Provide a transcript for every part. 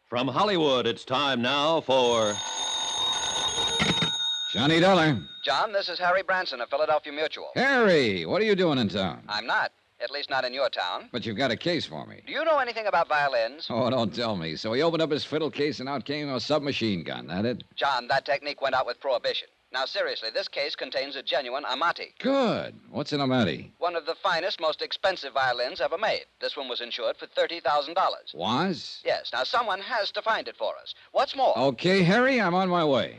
From Hollywood, it's time now for... Johnny Dollar. John, this is Harry Branson of Philadelphia Mutual. Harry, what are you doing in town? I'm not. At least not in your town. But you've got a case for me. Do you know anything about violins? Oh, don't tell me. So he opened up his fiddle case and out came a submachine gun, that it? John, that technique went out with Prohibition. Now, seriously, this case contains a genuine Amati. Good. What's an Amati? One of the finest, most expensive violins ever made. This one was insured for $30,000. Was? Yes. Now, someone has to find it for us. What's more... Okay, Harry, I'm on my way.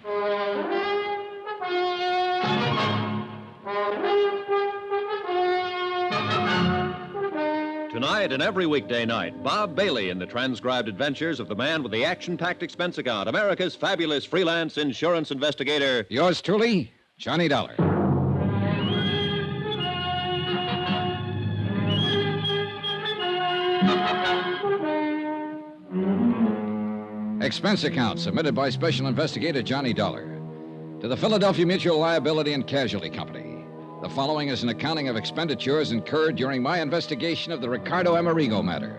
Tonight and every weekday night, Bob Bailey in the transcribed adventures of the man with the action-packed expense account, America's fabulous freelance insurance investigator. Yours truly, Johnny Dollar. Expense account submitted by Special Investigator Johnny Dollar to the Philadelphia Mutual Liability and Casualty Company. The following is an accounting of expenditures incurred during my investigation of the Ricardo Amerigo Matter.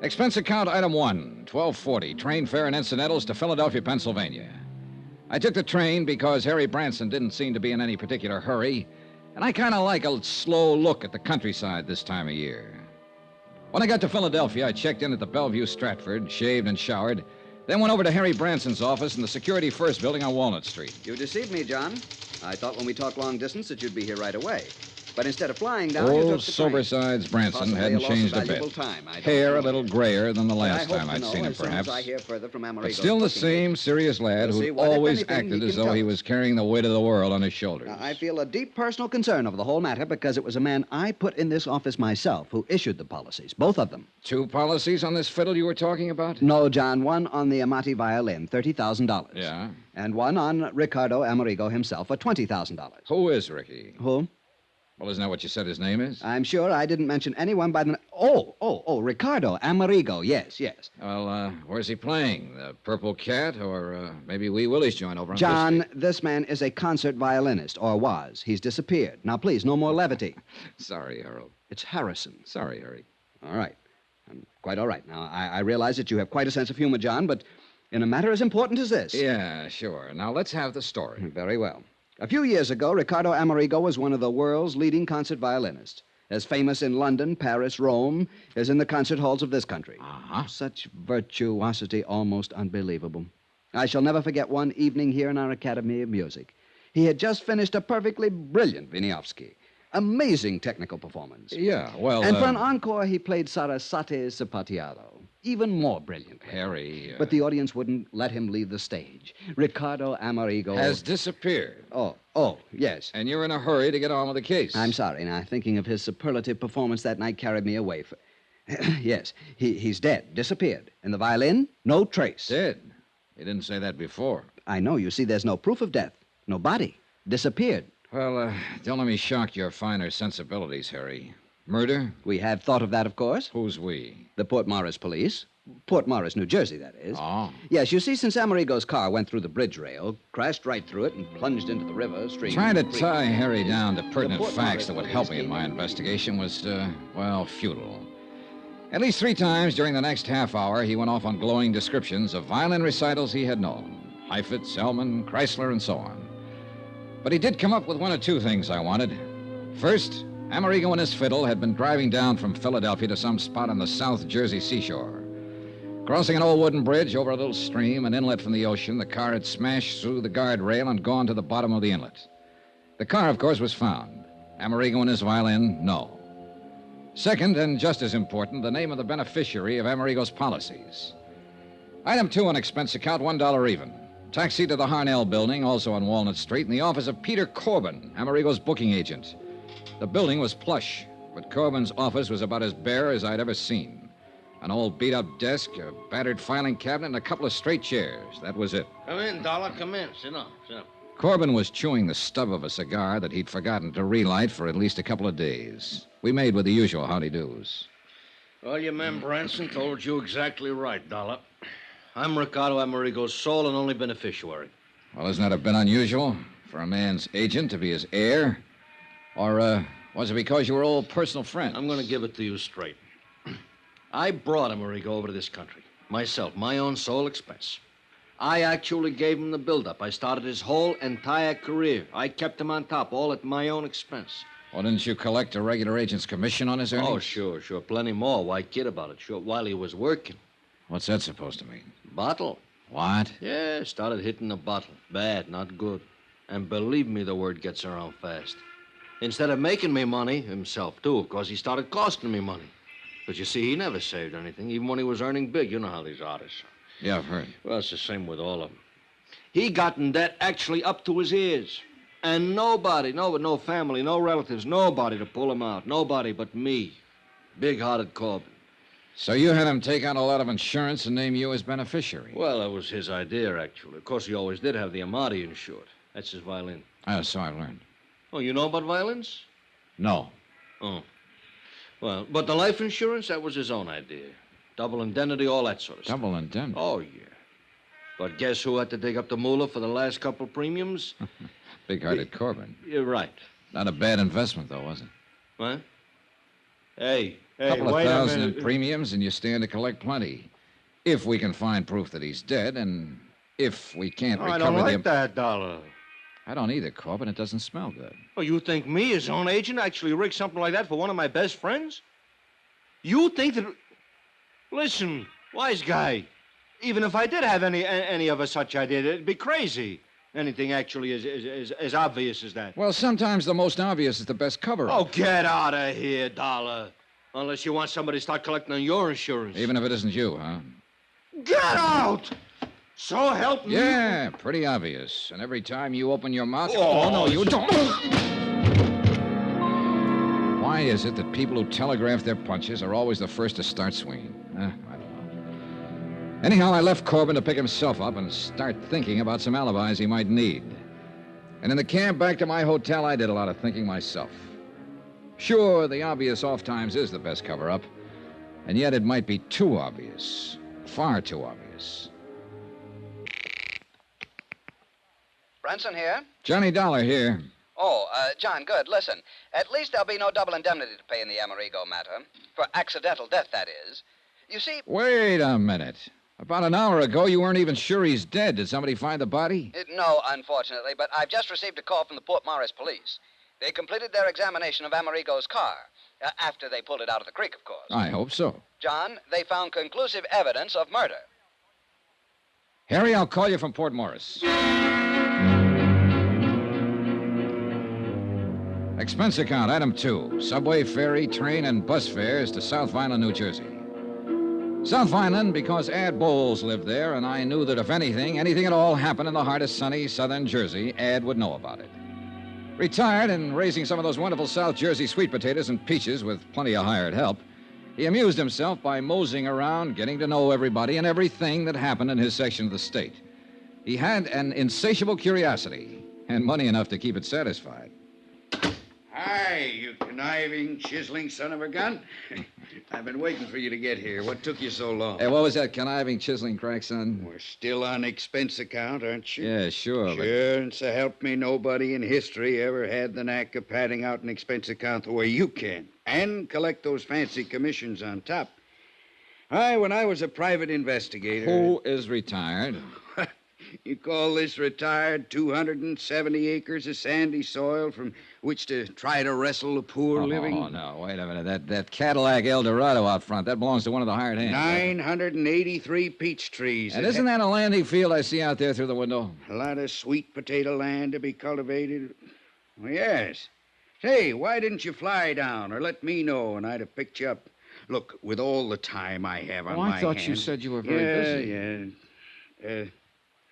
Expense account item 1, 1240, train fare and incidentals to Philadelphia, Pennsylvania. I took the train because Harry Branson didn't seem to be in any particular hurry, and I kind of like a slow look at the countryside this time of year. When I got to Philadelphia, I checked in at the Bellevue Stratford, shaved and showered, then went over to Harry Branson's office in the Security First building on Walnut Street. You deceived me, John. I thought when we talked long distance that you'd be here right away. But instead of flying down, you took Old the Sobersides Branson Possibly hadn't a loss changed of a bit. valuable time. I don't Hair know. a little grayer than the last I hope time to I'd know seen him, as soon perhaps. as I hear further from Amerigo. But still the same serious lad We'll see who what, if always anything, acted he as can though tell he us. was carrying the weight of the world on his shoulders. Now, I feel a deep personal concern over the whole matter because it was a man I put in this office myself who issued the policies, both of them. 2 policies on this fiddle you were talking about? No, John, one on the Amati violin, $30,000. Yeah. And one on Ricardo Amerigo himself for $20,000. Who is Ricky? Who? Well, isn't that what you said his name is? I'm sure I didn't mention anyone by the... Ricardo Amerigo, yes. Well, where's he playing? The Purple Cat or maybe Wee Willie's joint over on John, Fifth this man is a concert violinist, or was. He's disappeared. Now, please, no more levity. Street? Sorry, Harold. It's Harrison. Sorry, Harry. All right. I'm quite all right. Now, I realize that you have quite a sense of humor, John, but in a matter as important as this... Yeah, sure. Now, let's have the story. Very well. A few years ago, Ricardo Amerigo was one of the world's leading concert violinists, as famous in London, Paris, Rome, as in the concert halls of this country. Uh-huh. Such virtuosity, almost unbelievable. I shall never forget one evening here in our Academy of Music. He had just finished a perfectly brilliant Wieniawski. Amazing technical performance. Yeah, well... And for an encore, he played Sarasate Sapateado. Even more brilliantly. Harry... But the audience wouldn't let him leave the stage. Ricardo Amerigo... has disappeared. Oh, yes. And you're in a hurry to get on with the case. I'm sorry. Now, thinking of his superlative performance that night carried me away. Yes, he's dead, disappeared. And the violin, no trace. Dead. You didn't say that before. I know. You see, there's no proof of death. No body. Disappeared. Well, don't let me shock your finer sensibilities, Harry. Murder? We have thought of that, of course. Who's we? The Port Morris police. Port Morris, New Jersey, that is. Oh. Yes, you see, since Amerigo's car went through the bridge rail, crashed right through it, and plunged into the river, stream... Trying to creek. tie Harry down to pertinent Port facts Morris that would police help me in came my in. investigation was, futile. At least 3 times during the next half hour, he went off on glowing descriptions of violin recitals he had known. Heifetz, Elman, Chrysler, and so on. But he did come up with 1 or 2 things I wanted. First, Amerigo and his fiddle had been driving down from Philadelphia to some spot on the South Jersey seashore. Crossing an old wooden bridge over a little stream, an inlet from the ocean, the car had smashed through the guardrail and gone to the bottom of the inlet. The car, of course, was found. Amerigo and his violin, no. Second, and just as important, the name of the beneficiary of Amerigo's policies. Item 2 on expense account, $1 even. Taxi to the Harnell building, also on Walnut Street, in the office of Peter Corbin, Amerigo's booking agent. The building was plush, but Corbin's office was about as bare as I'd ever seen. An old beat-up desk, a battered filing cabinet, and a couple of straight chairs. That was it. Come in, Dollar. Come in. Sit down. Corbin was chewing the stub of a cigar that he'd forgotten to relight for at least a couple of days. We made with the usual howdy-do's. Well, your man Branson told you exactly right, Dollar. I'm Ricardo Amerigo's sole and only beneficiary. Well, isn't that a bit unusual for a man's agent to be his heir? Or, was it because you were old personal friends? I'm going to give it to you straight. I brought Amerigo over to this country. Myself, my own sole expense. I actually gave him the build-up. I started his whole entire career. I kept him on top, all at my own expense. Well, didn't you collect a regular agent's commission on his earnings? Oh, sure. Plenty more. Why kid about it? Sure, while he was working. What's that supposed to mean? Bottle. What? Yeah, started hitting the bottle. Bad, not good. And believe me, the word gets around fast. Instead of making me money, himself, too, of course, he started costing me money. But you see, he never saved anything, even when he was earning big. You know how these artists are. Yeah, I've heard. Well, it's the same with all of them. He got in debt actually up to his ears. And nobody, no family, no relatives, nobody to pull him out. Nobody but me. Big-hearted Corbin. So you had him take out a lot of insurance and name you as beneficiary? Well, that was his idea, actually. Of course, he always did have the Amati insured. That's his violin. Oh, so I've learned. Oh, you know about violins? No. Oh. Well, but the life insurance, that was his own idea. Double indemnity, all that sort of stuff. Double indemnity? Oh, yeah. But guess who had to dig up the moolah for the last couple premiums? Big-hearted Corbin. You're right. Not a bad investment, though, was it? What? Hey, Couple of wait a thousand in minute. premiums, and you stand to collect plenty. If we can find proof that he's dead, and if we can't Oh, recover I don't the... like that, Dollar. I don't either, Corbin. It doesn't smell good. Oh, you think me, his own agent, actually rigged something like that for one of my best friends? You think that... Listen, wise guy. Even if I did have any of a such idea, it'd be crazy. Anything actually as obvious as that. Well, sometimes the most obvious is the best cover-up. Oh, get out of here, Dollar. Unless you want somebody to start collecting on your insurance. Even if it isn't you, huh? Get out! So help me. Yeah, pretty obvious. And every time you open your mouth... Oh, no, you don't. Why is it that people who telegraph their punches are always the first to start swinging? I don't know. Anyhow, I left Corbin to pick himself up and start thinking about some alibis he might need. And in the cab back to my hotel, I did a lot of thinking myself. Sure, the obvious off times is the best cover-up, and yet it might be too obvious. Far too obvious. Branson here? Johnny Dollar here. Oh, John, good. Listen, at least there'll be no double indemnity to pay in the Amerigo matter. For accidental death, that is. You see... Wait a minute. About an hour ago, you weren't even sure he's dead. Did somebody find the body? No, unfortunately, but I've just received a call from the Port Morris police. They completed their examination of Amerigo's car. After they pulled it out of the creek, of course. I hope so. John, they found conclusive evidence of murder. Harry, I'll call you from Port Morris. Expense account, item 2. Subway, ferry, train, and bus fares to South Vineland, New Jersey. South Vineland because Ad Bowles lived there, and I knew that if anything at all happened in the heart of sunny southern Jersey, Ad would know about it. Retired and raising some of those wonderful South Jersey sweet potatoes and peaches with plenty of hired help, he amused himself by moseying around, getting to know everybody and everything that happened in his section of the state. He had an insatiable curiosity and money enough to keep it satisfied. Hi, you conniving, chiseling son of a gun. I've been waiting for you to get here. What took you so long? Hey, what was that conniving, chiseling crack, son? We're still on expense account, aren't you? Yeah, sure. Sure, and so help me, nobody in history ever had the knack of padding out an expense account the way you can. And collect those fancy commissions on top. When I was a private investigator... Who is retired? You call this retired 270 acres of sandy soil from which to try to wrestle the poor living? Oh, no, wait a minute. That Cadillac Eldorado out front, that belongs to one of the hired hands. 983 peach trees. And isn't that a landing field I see out there through the window? A lot of sweet potato land to be cultivated? Well, yes. Say, why didn't you fly down or let me know and I'd have picked you up? Look, with all the time I have on my hands... I thought you said you were very busy. Yeah.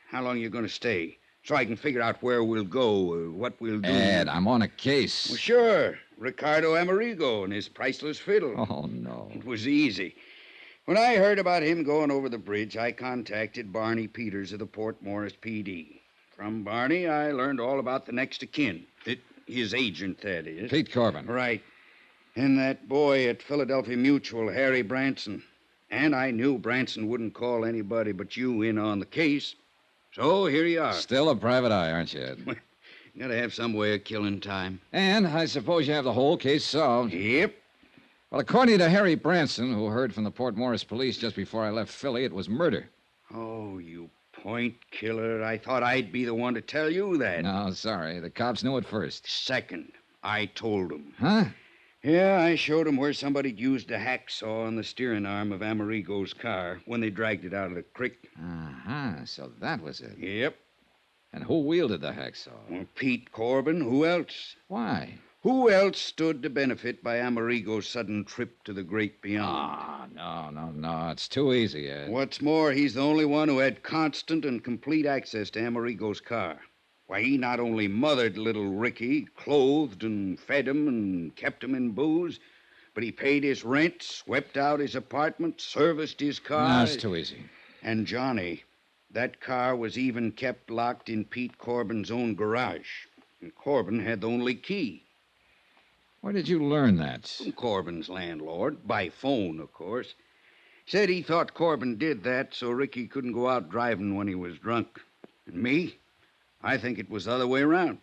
How long are you going to stay? So I can figure out where we'll go, what we'll do. Ed, I'm on a case. Well, sure. Ricardo Amerigo and his priceless fiddle. Oh, no. It was easy. When I heard about him going over the bridge, I contacted Barney Peters of the Port Morris PD. From Barney, I learned all about the next of kin. His agent, that is. Pete Corbin. Right. And that boy at Philadelphia Mutual, Harry Branson. And I knew Branson wouldn't call anybody but you in on the case. So here you are. Still a private eye, aren't you, Ed? Gotta have some way of killing time. And I suppose you have the whole case solved. Yep. Well, according to Harry Branson, who heard from the Port Morris police just before I left Philly, it was murder. Oh, you point killer. I thought I'd be the one to tell you that. No, sorry. The cops knew it first. Second, I told them. Huh? Yeah, I showed them where somebody'd used a hacksaw on the steering arm of Amerigo's car when they dragged it out of the creek. Uh-huh. So that was it. Yep. And who wielded the hacksaw? Well, Pete Corbin. Who else? Why? Who else stood to benefit by Amerigo's sudden trip to the great beyond? No. It's too easy, Ed. What's more, he's the only one who had constant and complete access to Amerigo's car. Why, he not only mothered little Ricky, clothed and fed him and kept him in booze, but he paid his rent, swept out his apartment, serviced his car. No, it's too easy. And Johnny, that car was even kept locked in Pete Corbin's own garage. And Corbin had the only key. Where did you learn that? From Corbin's landlord, by phone, of course. Said he thought Corbin did that so Ricky couldn't go out driving when he was drunk. And me? I think it was the other way around.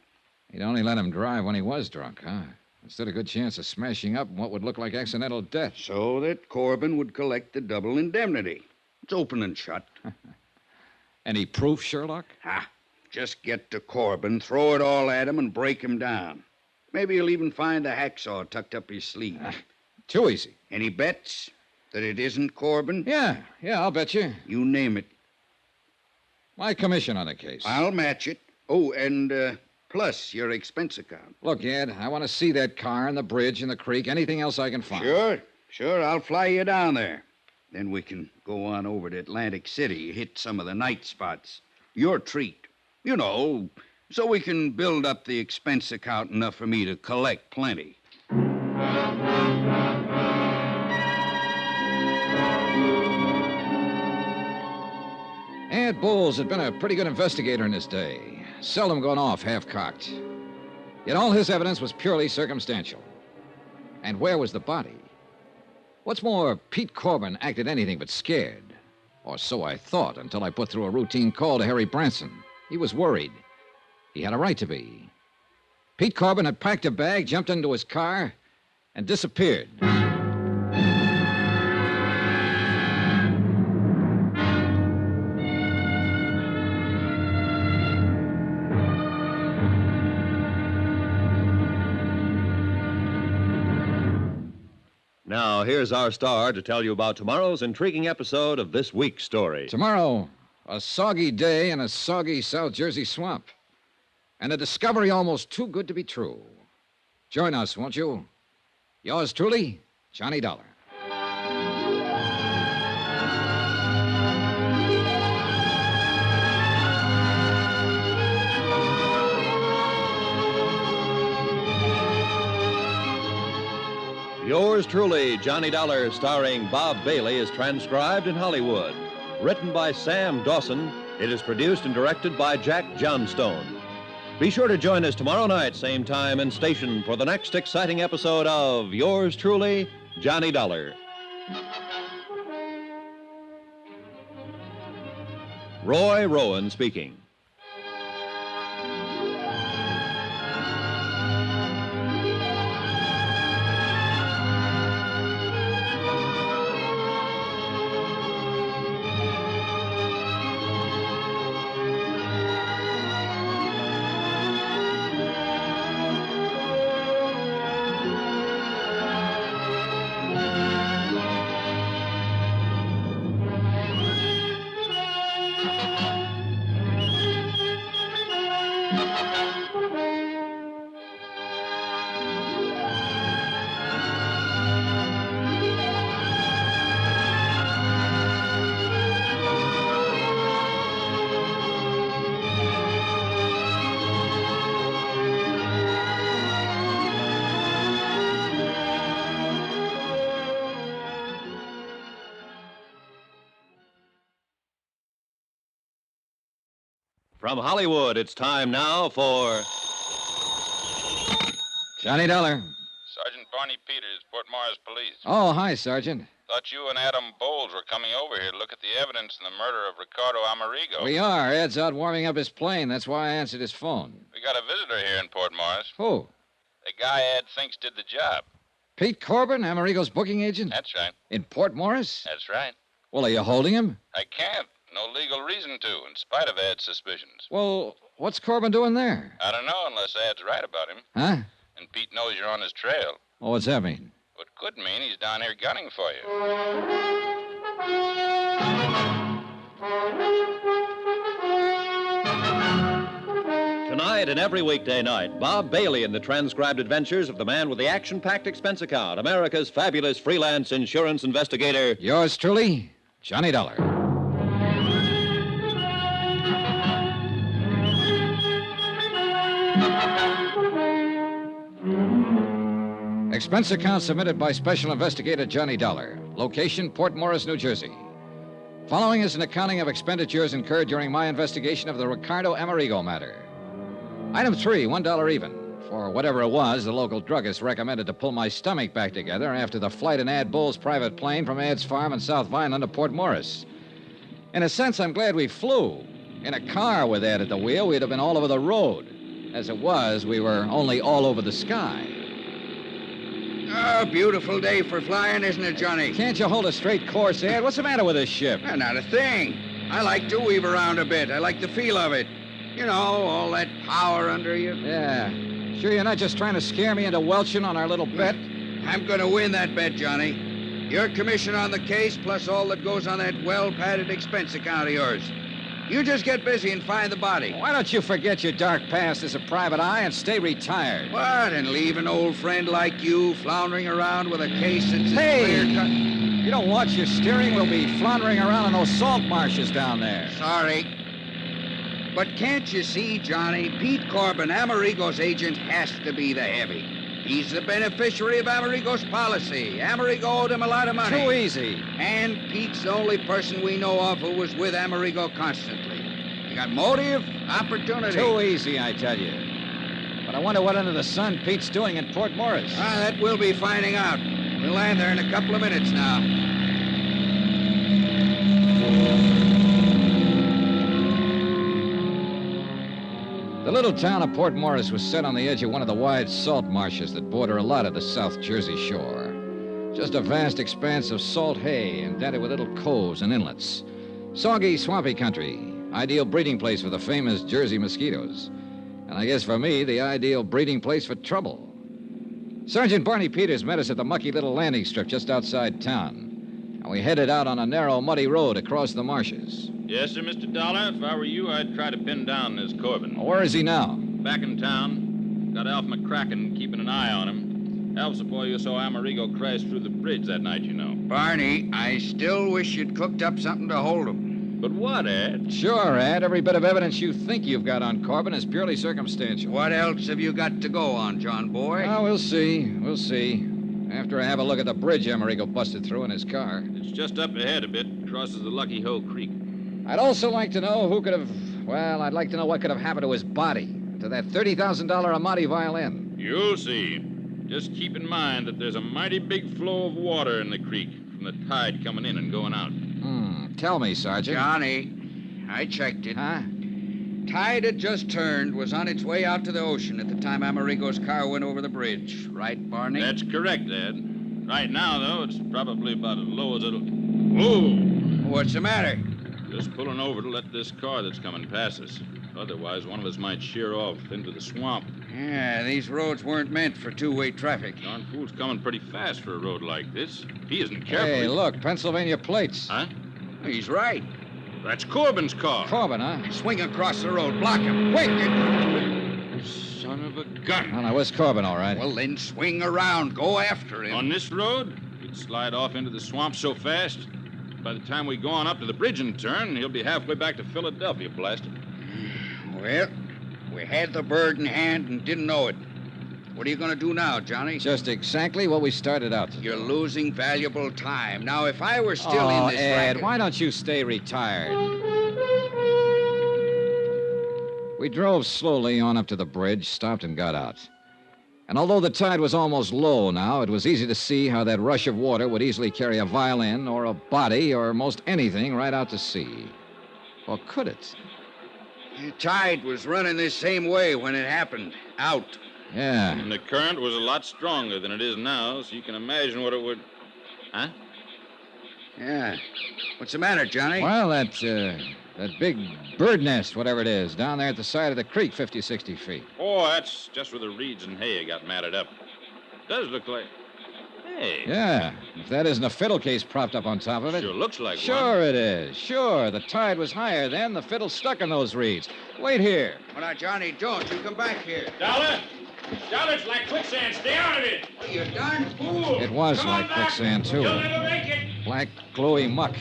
He'd only let him drive when he was drunk, huh? Instead, a good chance of smashing up what would look like accidental death. So that Corbin would collect the double indemnity. It's open and shut. Any proof, Sherlock? Just get to Corbin, throw it all at him, and break him down. Maybe he'll even find the hacksaw tucked up his sleeve. Too easy. Any bets that it isn't Corbin? Yeah, I'll bet you. You name it. My commission on the case. I'll match it. Oh, and plus your expense account. Look, Ed, I want to see that car and the bridge and the creek, anything else I can find. Sure. I'll fly you down there. Then we can go on over to Atlantic City, hit some of the night spots. Your treat. You know, so we can build up the expense account enough for me to collect plenty. Ed Bowles had been a pretty good investigator in his day, seldom gone off half-cocked. Yet all his evidence was purely circumstantial. And where was the body? What's more, Pete Corbin acted anything but scared. Or so I thought until I put through a routine call to Harry Branson. He was worried. He had a right to be. Pete Corbin had packed a bag, jumped into his car, and disappeared. Now, here's our star to tell you about tomorrow's intriguing episode of this week's story. Tomorrow, a soggy day in a soggy South Jersey swamp. And a discovery almost too good to be true. Join us, won't you? Yours truly, Johnny Dollar. Yours truly, Johnny Dollar, starring Bob Bailey, is transcribed in Hollywood. Written by Sam Dawson, it is produced and directed by Jack Johnstone. Be sure to join us tomorrow night, same time and station, for the next exciting episode of Yours truly, Johnny Dollar. Roy Rowan speaking. From Hollywood, it's time now for Johnny Dollar. Sergeant Barney Peters, Port Morris Police. Oh, hi, Sergeant. Thought you and Adam Bowles were coming over here to look at the evidence in the murder of Ricardo Amerigo. We are. Ed's out warming up his plane. That's why I answered his phone. We got a visitor here in Port Morris. Who? The guy Ed thinks did the job. Pete Corbin, Amerigo's booking agent? That's right. In Port Morris? That's right. Well, are you holding him? I can't. No legal reason to, in spite of Ed's suspicions. Well, what's Corbin doing there? I don't know unless Ed's right about him. Huh? And Pete knows you're on his trail. Well, what's that mean? What could mean he's down here gunning for you. Tonight and every weekday night, Bob Bailey in the transcribed adventures of the man with the action-packed expense account, America's fabulous freelance insurance investigator. Yours truly, Johnny Dollar. Expense account submitted by Special Investigator Johnny Dollar. Location, Port Morris, New Jersey. Following is an accounting of expenditures incurred during my investigation of the Ricardo Amerigo matter. Item 3, $1 even. For whatever it was, the local druggist recommended to pull my stomach back together after the flight in Ad Bull's private plane from Ad's farm in South Vineland to Port Morris. In a sense, I'm glad we flew. In a car with Ad at the wheel, we'd have been all over the road. As it was, we were only all over the sky. Oh, beautiful day for flying, isn't it, Johnny? Can't you hold a straight course, Ed? What's the matter with this ship? Not a thing. I like to weave around a bit. I like the feel of it. You know, all that power under you. Yeah. Sure you're not just trying to scare me into welching on our little bet? I'm going to win that bet, Johnny. Your commission on the case, plus all that goes on that well-padded expense account of yours. You just get busy and find the body. Why don't you forget your dark past as a private eye and stay retired? What? And leave an old friend like you floundering around with a case that's Hey! clear-cut? You don't watch your steering, we'll be floundering around in those salt marshes down there. Sorry. But can't you see, Johnny? Pete Corbin, Amerigo's agent, has to be the heavy. He's the beneficiary of Amerigo's policy. Amerigo owed him a lot of money. Too easy. And Pete's the only person we know of who was with Amerigo constantly. You got motive, opportunity. Too easy, I tell you. But I wonder what under the sun Pete's doing in Port Morris. That we'll be finding out. We'll land there in a couple of minutes now. The little town of Port Morris was set on the edge of one of the wide salt marshes that border a lot of the South Jersey shore. Just a vast expanse of salt hay indented with little coves and inlets. Soggy, swampy country. Ideal breeding place for the famous Jersey mosquitoes. And I guess for me, the ideal breeding place for trouble. Sergeant Barney Peters met us at the mucky little landing strip just outside town. And we headed out on a narrow, muddy road across the marshes. Yes, sir, Mr. Dollar. If I were you, I'd try to pin down this Corbin. Where is he now? Back in town. Got Alf McCracken keeping an eye on him. Alf's the boy you saw Amerigo crash through the bridge that night, you know. Barney, I still wish you'd cooked up something to hold him. But what, Ed? Sure, Ed. Every bit of evidence you think you've got on Corbin is purely circumstantial. What else have you got to go on, John boy? Oh, we'll see. We'll see. After I have a look at the bridge Amerigo busted through in his car. It's just up ahead a bit. Crosses the Lucky Hoe Creek. I'd also like to know who could have... Well, I'd like to know what could have happened to his body. To that $30,000 Amati violin. You'll see. Just keep in mind that there's a mighty big flow of water in the creek from the tide coming in and going out. Tell me, Sergeant. Johnny, I checked it. Huh? Tide had just turned, was on its way out to the ocean at the time Amerigo's car went over the bridge. Right, Barney? That's correct, Ed. Right now, though, it's probably about as low as it'll... Whoa! What's the matter? Just pulling over to let this car that's coming past us. Otherwise, one of us might sheer off into the swamp. Yeah, these roads weren't meant for two-way traffic. Darn fool's coming pretty fast for a road like this. If he isn't careful... Hey, look, Pennsylvania plates. Huh? He's right. That's Corbin's car. Corbin, huh? Swing across the road. Block him. Quick! Son of a gun. Oh, no, where's Corbin, all right? Well, then swing around. Go after him. On this road, he'd slide off into the swamp so fast. By the time we go on up to the bridge and turn, he'll be halfway back to Philadelphia, blasted. Well, we had the bird in hand and didn't know it. What are you going to do now, Johnny? Just exactly what we started out to do. You're losing valuable time. Now, if I were still in this Ed, racket... why don't you stay retired? We drove slowly on up to the bridge, stopped and got out. And although the tide was almost low now, it was easy to see how that rush of water would easily carry a violin or a body or most anything right out to sea. Or could it? The tide was running this same way when it happened. Out. Yeah. And the current was a lot stronger than it is now, so you can imagine what it would... Huh? Yeah. What's the matter, Johnny? Well, that big bird nest, whatever it is, down there at the side of the creek, 50, 60 feet. Oh, that's just where the reeds and hay got matted up. Does look like... Hey. Yeah. If that isn't a fiddle case propped up on top of it. Sure looks like one. Sure it is. Sure. The tide was higher then. The fiddle's stuck in those reeds. Wait here. Well, now, Johnny, don't. You come back here. Dollar! Dollar, it's like quicksand. Stay out of it. You darn fool. It was Come like on back. quicksand, too. You'll never make it. Black, gluey muck.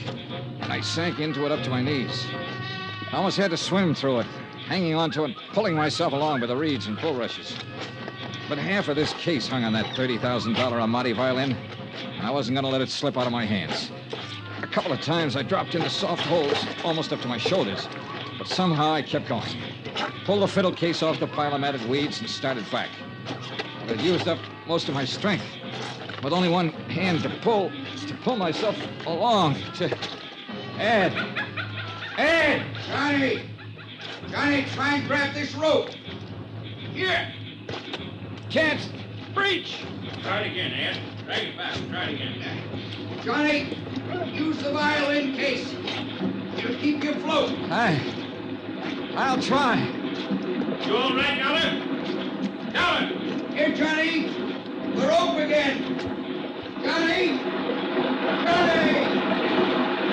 And I sank into it up to my knees. I almost had to swim through it, hanging onto it, pulling myself along by the reeds and bulrushes. But half of this case hung on that $30,000 Amati violin, and I wasn't going to let it slip out of my hands. A couple of times I dropped into soft holes, almost up to my shoulders, but somehow I kept going. Pulled the fiddle case off the pile of matted weeds and started back. But it used up most of my strength. With only one hand to pull myself along, to... Ed! Johnny! Johnny, try and grab this rope. Here. Can't! Breach. Try it again, Ed. Drag it back. Try it again. Johnny, use the violin case. It'll keep you afloat. I'll try. You all right, Dollar? Dollar! Here, Johnny. The rope again. Johnny! Johnny!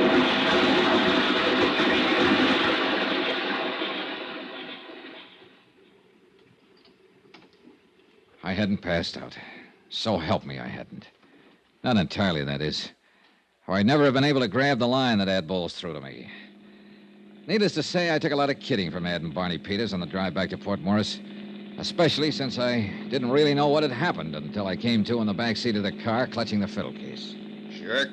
I hadn't passed out. So help me, I hadn't. Not entirely, that is. Or I'd never have been able to grab the line that Ad Bowles threw to me. Needless to say, I took a lot of kidding from Ad and Barney Peters on the drive back to Port Morris, especially since I didn't really know what had happened until I came to in the back seat of the car, clutching the fiddle case. Jerk.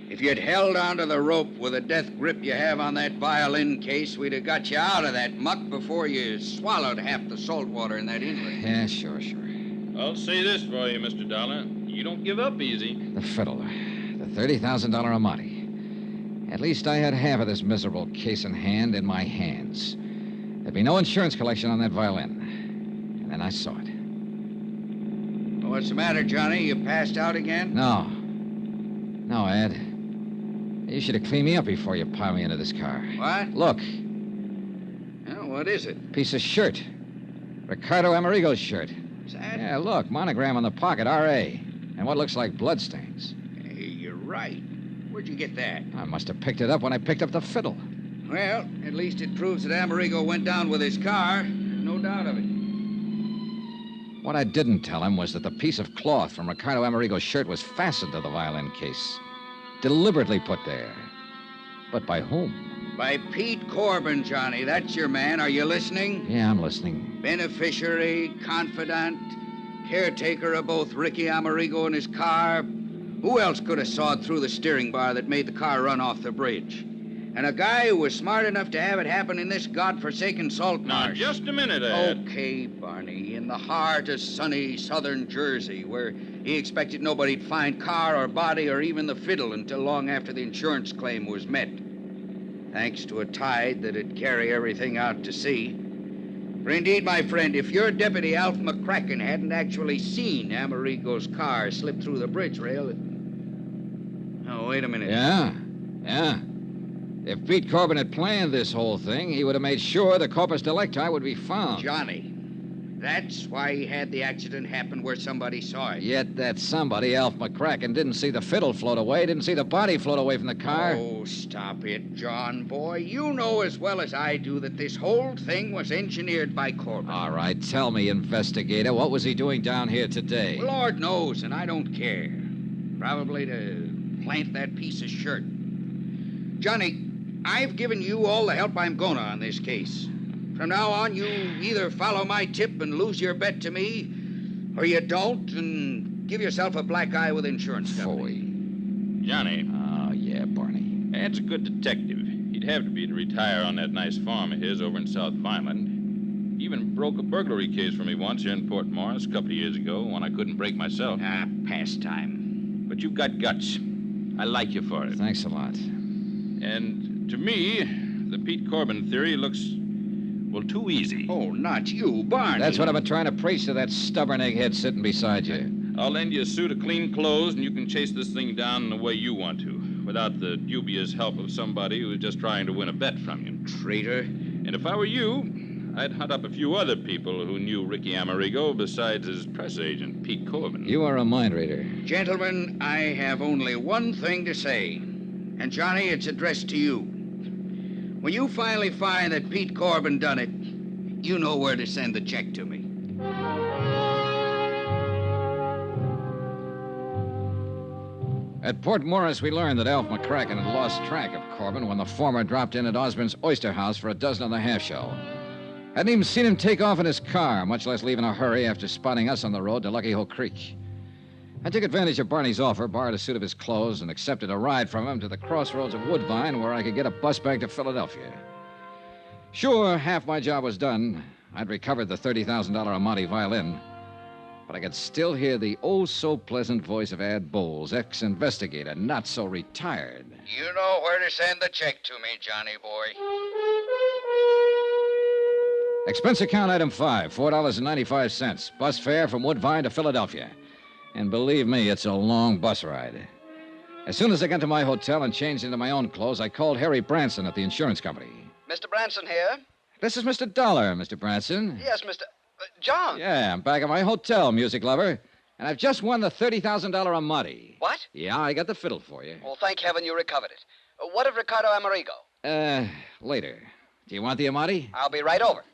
If you'd held onto the rope with the death grip you have on that violin case, we'd have got you out of that muck before you swallowed half the salt water in that inlet. Yeah, sure. I'll say this for you, Mr. Dollar. You don't give up easy. The fiddle. The $30,000 Amati. At least I had half of this miserable case in hand in my hands. There'd be no insurance collection on that violin. And then I saw it. What's the matter, Johnny? You passed out again? No, Ed. You should have cleaned me up before you piled me into this car. What? Look, What is it? piece of shirt. Ricardo Amerigo's shirt. Is that? Yeah, look, monogram on the pocket, R.A. And what looks like bloodstains. Hey, you're right. Where'd you get that? I must have picked it up when I picked up the fiddle. Well, at least it proves that Amerigo went down with his car. No doubt of it. What I didn't tell him was that the piece of cloth from Ricardo Amerigo's shirt was fastened to the violin case. Deliberately put there. But by whom? By Pete Corbin, Johnny. That's your man. Are you listening? Yeah, I'm listening. Beneficiary, confidant, caretaker of both Ricky Amerigo and his car. Who else could have sawed through the steering bar that made the car run off the bridge? And a guy who was smart enough to have it happen in this godforsaken salt Now, marsh. just a minute, Ed. Okay, Barney, in the heart of sunny southern Jersey, where he expected nobody'd find car or body or even the fiddle until long after the insurance claim was met. Thanks to a tide that'd carry everything out to sea. For indeed, my friend, if your deputy, Alf McCracken, hadn't actually seen Amerigo's car slip through the bridge rail... Oh, wait a minute. Yeah. If Pete Corbin had planned this whole thing, he would have made sure the corpus delicti would be found. Johnny, that's why he had the accident happen where somebody saw it. Yet that somebody, Alf McCracken, didn't see the fiddle float away, didn't see the body float away from the car. Oh, stop it, John, boy. You know as well as I do that this whole thing was engineered by Corbin. All right, tell me, investigator, what was he doing down here today? Lord knows, and I don't care. Probably to plant that piece of shirt. Johnny, I've given you all the help I'm gonna on this case. From now on, you either follow my tip and lose your bet to me, or you don't and give yourself a black eye with insurance company. Phooey. Johnny, Oh, yeah, Barney. Ed's a good detective. He'd have to be to retire on that nice farm of his over in South Vineland. He even broke a burglary case for me once here in Port Morris a couple of years ago, one I couldn't break myself. Pastime. But you've got guts. I like you for it. Thanks a lot. And to me, the Pete Corbin theory looks Well, too easy. Oh, not you, Barney. That's what I've been trying to preach to that stubborn egghead sitting beside you. I'll lend you a suit of clean clothes, and you can chase this thing down in the way you want to, without the dubious help of somebody who's just trying to win a bet from you. Traitor. And if I were you, I'd hunt up a few other people who knew Ricky Amerigo besides his press agent, Pete Corbin. You are a mind reader. Gentlemen, I have only one thing to say. And, Johnny, it's addressed to you. When you finally find that Pete Corbin done it, you know where to send the check to me. At Port Morris, we learned that Alf McCracken had lost track of Corbin when the former dropped in at Osborne's Oyster House for a dozen and a half show. Hadn't even seen him take off in his car, much less leave in a hurry after spotting us on the road to Lucky Hole Creek. I took advantage of Barney's offer, borrowed a suit of his clothes, and accepted a ride from him to the crossroads of Woodbine where I could get a bus back to Philadelphia. Sure, half my job was done. I'd recovered the $30,000 Amati violin, but I could still hear the oh-so-pleasant voice of Ad Bowles, ex-investigator, not so retired. You know where to send the check to me, Johnny boy. Expense account item 5, $4.95. Bus fare from Woodbine to Philadelphia. And believe me, it's a long bus ride. As soon as I got to my hotel and changed into my own clothes, I called Harry Branson at the insurance company. Mr. Branson here? This is Mr. Dollar, Mr. Branson. Yes, Mr. John. Yeah, I'm back at my hotel, music lover. And I've just won the $30,000 Amati. What? Yeah, I got the fiddle for you. Well, thank heaven you recovered it. What of Ricardo Amerigo? Later. Do you want the Amati? I'll be right over.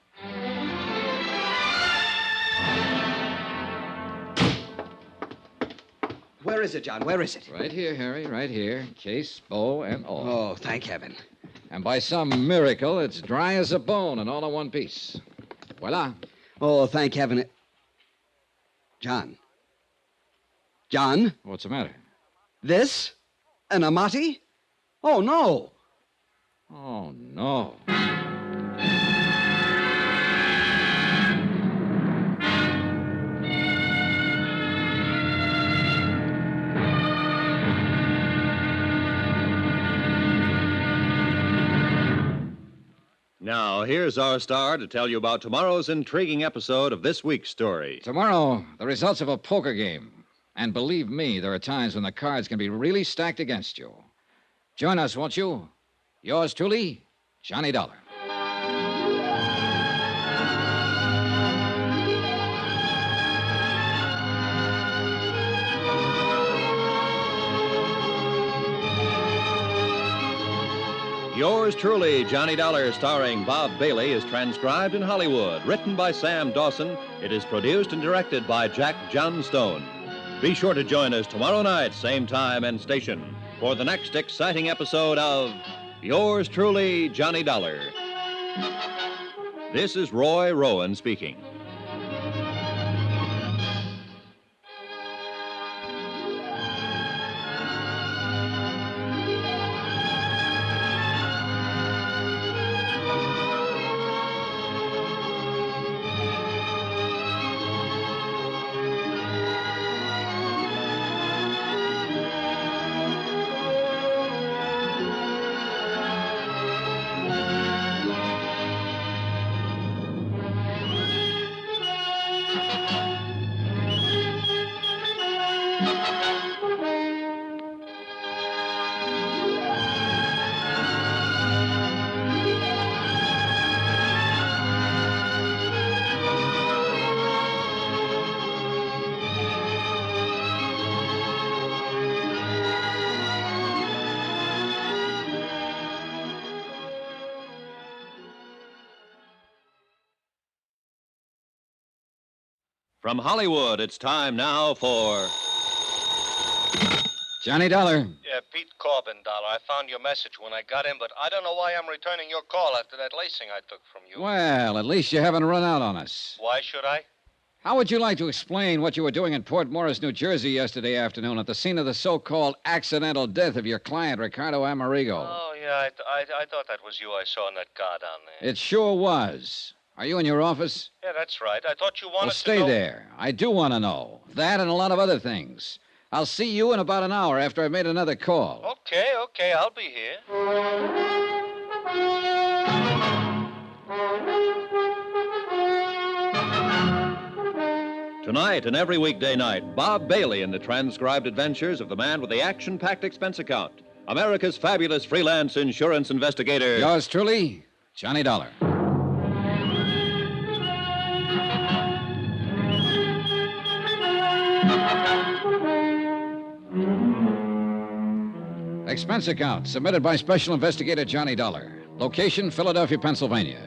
Where is it, John? Where is it? Right here, Harry, right here. Case, bow, and all. Oh, thank heaven. And by some miracle, it's dry as a bone and all in one piece. Voila. Oh, thank heaven. John. John? What's the matter? This? An Amati? Oh, no. Oh, no. Now, here's our star to tell you about tomorrow's intriguing episode of this week's story. Tomorrow, the results of a poker game. And believe me, there are times when the cards can be really stacked against you. Join us, won't you? Yours truly, Johnny Dollar. Yours truly, Johnny Dollar, starring Bob Bailey, is transcribed in Hollywood. Written by Sam Dawson, it is produced and directed by Jack Johnstone. Be sure to join us tomorrow night, same time and station, for the next exciting episode of Yours truly, Johnny Dollar. This is Roy Rowan speaking. From Hollywood, it's time now for... Johnny Dollar. Yeah, Pete Corbin, Dollar. I found your message when I got in, but I don't know why I'm returning your call after that lacing I took from you. Well, at least you haven't run out on us. Why should I? How would you like to explain what you were doing in Port Morris, New Jersey yesterday afternoon at the scene of the so-called accidental death of your client, Ricardo Amerigo? Oh, yeah, I thought that was you I saw in that car down there. It sure was. Are you in your office? Yeah, that's right. I thought you wanted Well, stay to know... there. I do want to know. That and a lot of other things. I'll see you in about an hour after I've made another call. Okay, I'll be here. Tonight and every weekday night, Bob Bailey in the transcribed adventures of the man with the action-packed expense account, America's fabulous freelance insurance investigator. Yours truly, Johnny Dollar. Expense account submitted by Special Investigator Johnny Dollar. Location, Philadelphia, Pennsylvania.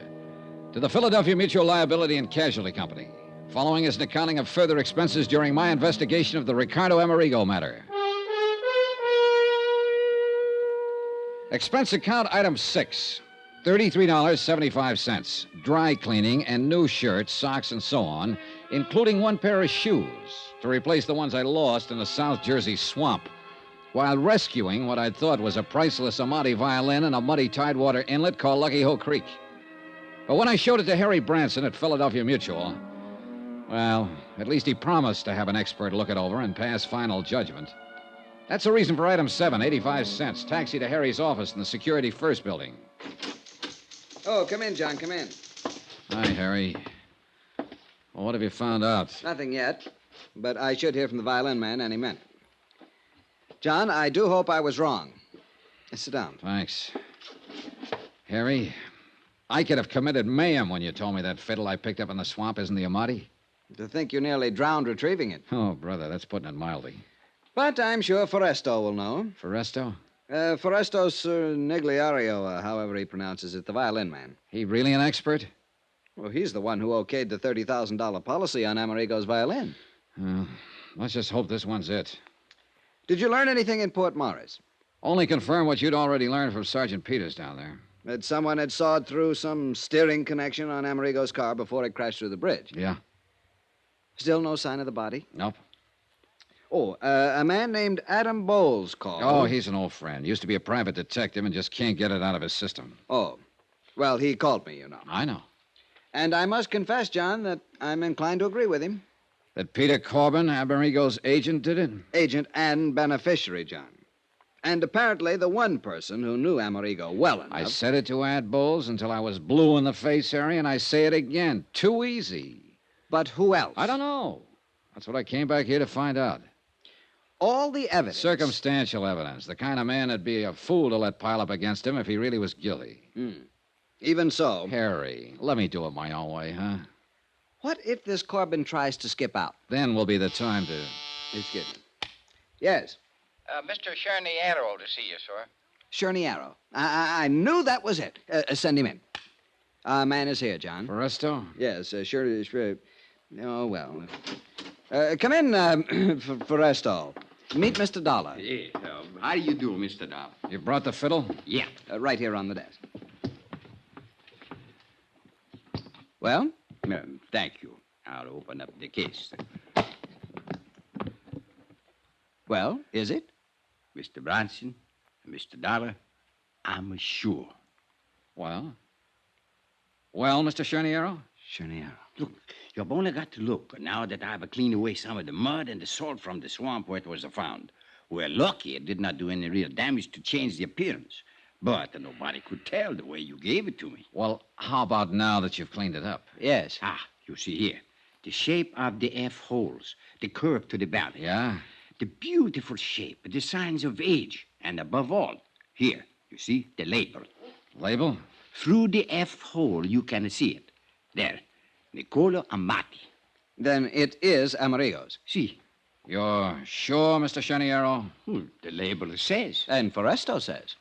To the Philadelphia Mutual Liability and Casualty Company. Following is an accounting of further expenses during my investigation of the Ricardo Amerigo matter. Expense account item 6. $33.75. Dry cleaning and new shirts, socks, and so on, including one pair of shoes to replace the ones I lost in the South Jersey swamp while rescuing what I thought was a priceless Amati violin in a muddy tidewater inlet called Lucky Hoe Creek. But when I showed it to Harry Branson at Philadelphia Mutual, well, at least he promised to have an expert look it over and pass final judgment. That's the reason for item 7, 85 cents. Taxi to Harry's office in the Security First building. Oh, come in, John, come in. Hi, Harry. Well, what have you found out? Nothing yet, but I should hear from the violin man any minute. John, I do hope I was wrong. Sit down. Thanks. Harry, I could have committed mayhem when you told me that fiddle I picked up in the swamp isn't the Amati. To think you nearly drowned retrieving it. Oh, brother, that's putting it mildly. But I'm sure Foresto will know. Foresto? Forestos Nigliario, however he pronounces it, the violin man. He really an expert? Well, he's the one who okayed the $30,000 policy on Amerigo's violin. Let's just hope this one's it. Did you learn anything in Port Morris? Only confirm what you'd already learned from Sergeant Peters down there. That someone had sawed through some steering connection on Amerigo's car before it crashed through the bridge. Yeah. Still no sign of the body? Nope. Oh, a man named Adam Bowles called. Oh, he's an old friend. Used to be a private detective and just can't get it out of his system. Oh. Well, he called me, you know. I know. And I must confess, John, that I'm inclined to agree with him. That Peter Corbin, Amerigo's agent, did it? Agent and beneficiary, John. And apparently the one person who knew Amerigo well enough. I said it to Ad Bowles until I was blue in the face, Harry, and I say it again. Too easy. But who else? I don't know. That's what I came back here to find out. All the evidence. Circumstantial evidence. The kind of man that'd be a fool to let pile up against him if he really was guilty. Even so. Harry, let me do it my own way, huh? What if this Corbin tries to skip out? Then will be the time to... Excuse me. Yes. Mr. Cherniero to see you, sir. Cherniero. I knew that was it. Send him in. Man is here, John. Foresto? Yes, sure. Oh, well. Come in, Foresto. Meet Mr. Dollar. Yeah, how do you do, Mr. Doll? You brought the fiddle? Yeah. Right here on the desk. Well? Thank you. I'll open up the case. Well, is it? Mr. Bronson, Mr. Dollar, I'm sure. Well? Well, Mr. Cherniero? Cherniero. Look, you've only got to look now that I've cleaned away some of the mud and the salt from the swamp where it was found. We're lucky it did not do any real damage to change the appearance. But nobody could tell the way you gave it to me. Well, how about now that you've cleaned it up? Yes. You see here. The shape of the F holes, the curve to the belly. Yeah? The beautiful shape, the signs of age, and above all, here, you see, the label. Label? Through the F hole, you can see it. There, Niccolo Amati. Then it is Amerigo's. See? You're sure, Mr. Cherniero? The label says. And Foresto says.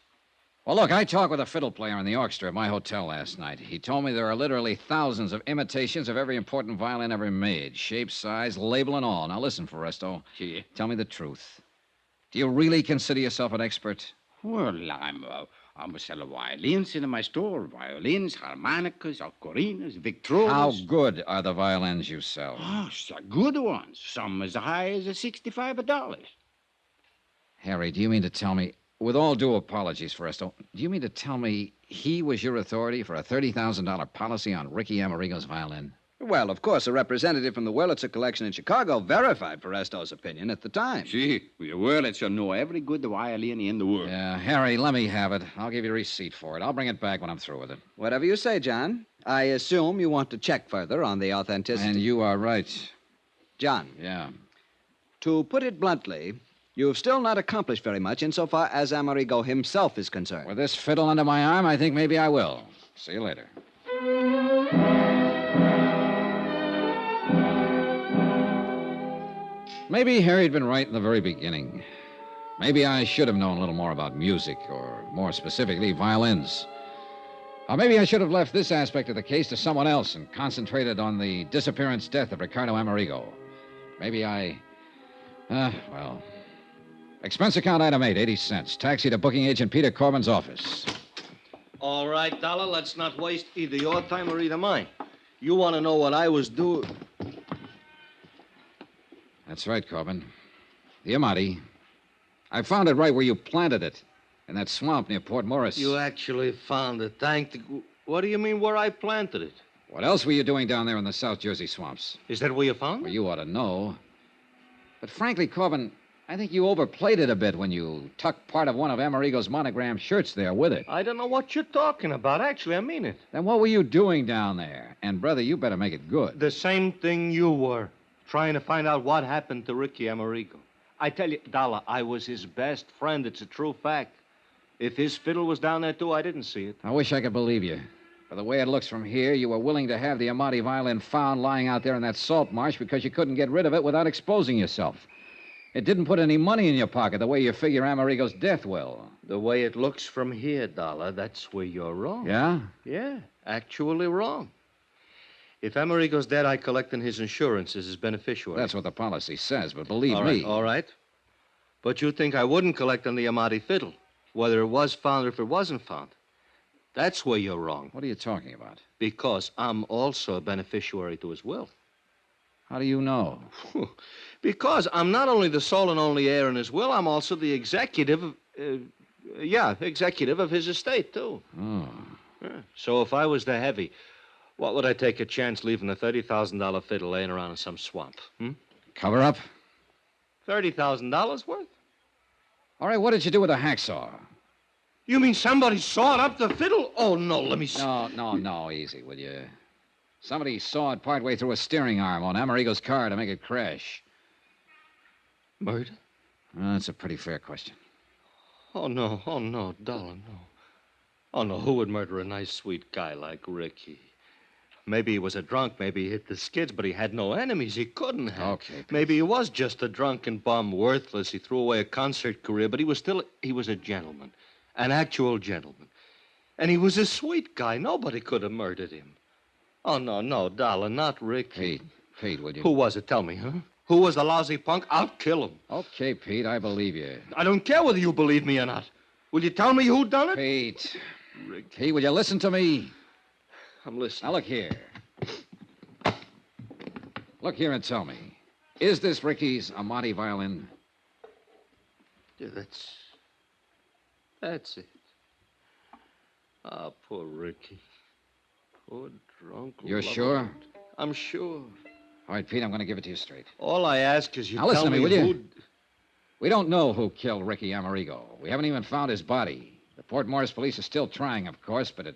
Well, look, I talked with a fiddle player in the orchestra at my hotel last night. He told me there are literally thousands of imitations of every important violin ever made. Shape, size, label, and all. Now, listen, Foresto. See? Tell me the truth. Do you really consider yourself an expert? Well, I'm a seller violins in my store. Violins, harmonicas, ocarinas, victrolas. How good are the violins you sell? Oh, so good ones. Some as high as $65. Harry, do you mean to tell me... With all due apologies, Foresto, do you mean to tell me he was your authority for a $30,000 policy on Ricky Amerigo's violin? Well, of course, a representative from the Wurlitzer collection in Chicago verified Foresto's opinion at the time. See, the Wurlitzer know every good violin in the world. Yeah, Harry, let me have it. I'll give you a receipt for it. I'll bring it back when I'm through with it. Whatever you say, John. I assume you want to check further on the authenticity. And you are right. John, Yeah. to put it bluntly, you've still not accomplished very much insofar as Amerigo himself is concerned. With this fiddle under my arm, I think maybe I will. See you later. Maybe Harry'd been right in the very beginning. Maybe I should have known a little more about music, or more specifically, violins. Or maybe I should have left this aspect of the case to someone else and concentrated on the disappearance death of Ricardo Amerigo. Maybe I... well... Expense account item 8, 80 cents. Taxi to booking agent Peter Corbin's office. All right, Dollar, let's not waste either your time or either mine. You want to know what I was doing? That's right, Corbin. The Amati. I found it right where you planted it, in that swamp near Port Morris. You actually found it. What do you mean where I planted it? What else were you doing down there in the South Jersey swamps? Is that where you found Well, it? you ought to know. But frankly, Corbin, I think you overplayed it a bit when you tucked part of one of Amerigo's monogram shirts there with it. I don't know what you're talking about. Actually, I mean it. Then what were you doing down there? And, brother, you better make it good. The same thing you were. Trying to find out what happened to Ricky Amerigo. I tell you, Dollar, I was his best friend. It's a true fact. If his fiddle was down there, too, I didn't see it. I wish I could believe you. But the way it looks from here, you were willing to have the Amati violin found lying out there in that salt marsh because you couldn't get rid of it without exposing yourself. It didn't put any money in your pocket the way you figure Amerigo's death will. The way it looks from here, Dollar, that's where you're wrong. Yeah? Yeah, actually wrong. If Amerigo's dead, I collect on his insurance as his beneficiary. That's what the policy says, but believe All me... right, all right. But you think I wouldn't collect on the Amati fiddle, whether it was found or if it wasn't found. That's where you're wrong. What are you talking about? Because I'm also a beneficiary to his will. How do you know? Because I'm not only the sole and only heir in his will, I'm also the executive of his estate, too. Oh. Yeah. So if I was the heavy, what would I take a chance leaving a $30,000 fiddle laying around in some swamp? Cover up? $30,000 worth? All right, what did you do with the hacksaw? You mean somebody sawed up the fiddle? Oh, no, let me see. No, easy, will you? Somebody sawed partway through a steering arm on Amerigo's car to make it crash. Murder? That's a pretty fair question. Oh, no, darling, no. Oh, no, who would murder a nice, sweet guy like Ricky? Maybe he was a drunk, maybe he hit the skids, but he had no enemies. He couldn't have. Okay, Pete. Maybe he was just a drunken bum, worthless. He threw away a concert career, but he was a gentleman, an actual gentleman. And he was a sweet guy. Nobody could have murdered him. Oh, no, darling, not Ricky. Pete, would you? Who was it? Tell me, huh? Who was the lousy punk? I'll kill him. Okay, Pete, I believe you. I don't care whether you believe me or not. Will you tell me who done it? Pete. Ricky. Pete, will you listen to me? I'm listening. Now, look here. Look here and tell me. Is this Ricky's Amati violin? Yeah, that's it. Ah, poor Ricky. Poor drunk. You're lover. sure? I'm sure. All right, Pete, I'm going to give it to you straight. All I ask is you Now, tell listen to me, will who... you? We don't know who killed Ricky Amerigo. We haven't even found his body. The Port Morris police are still trying, of course, but it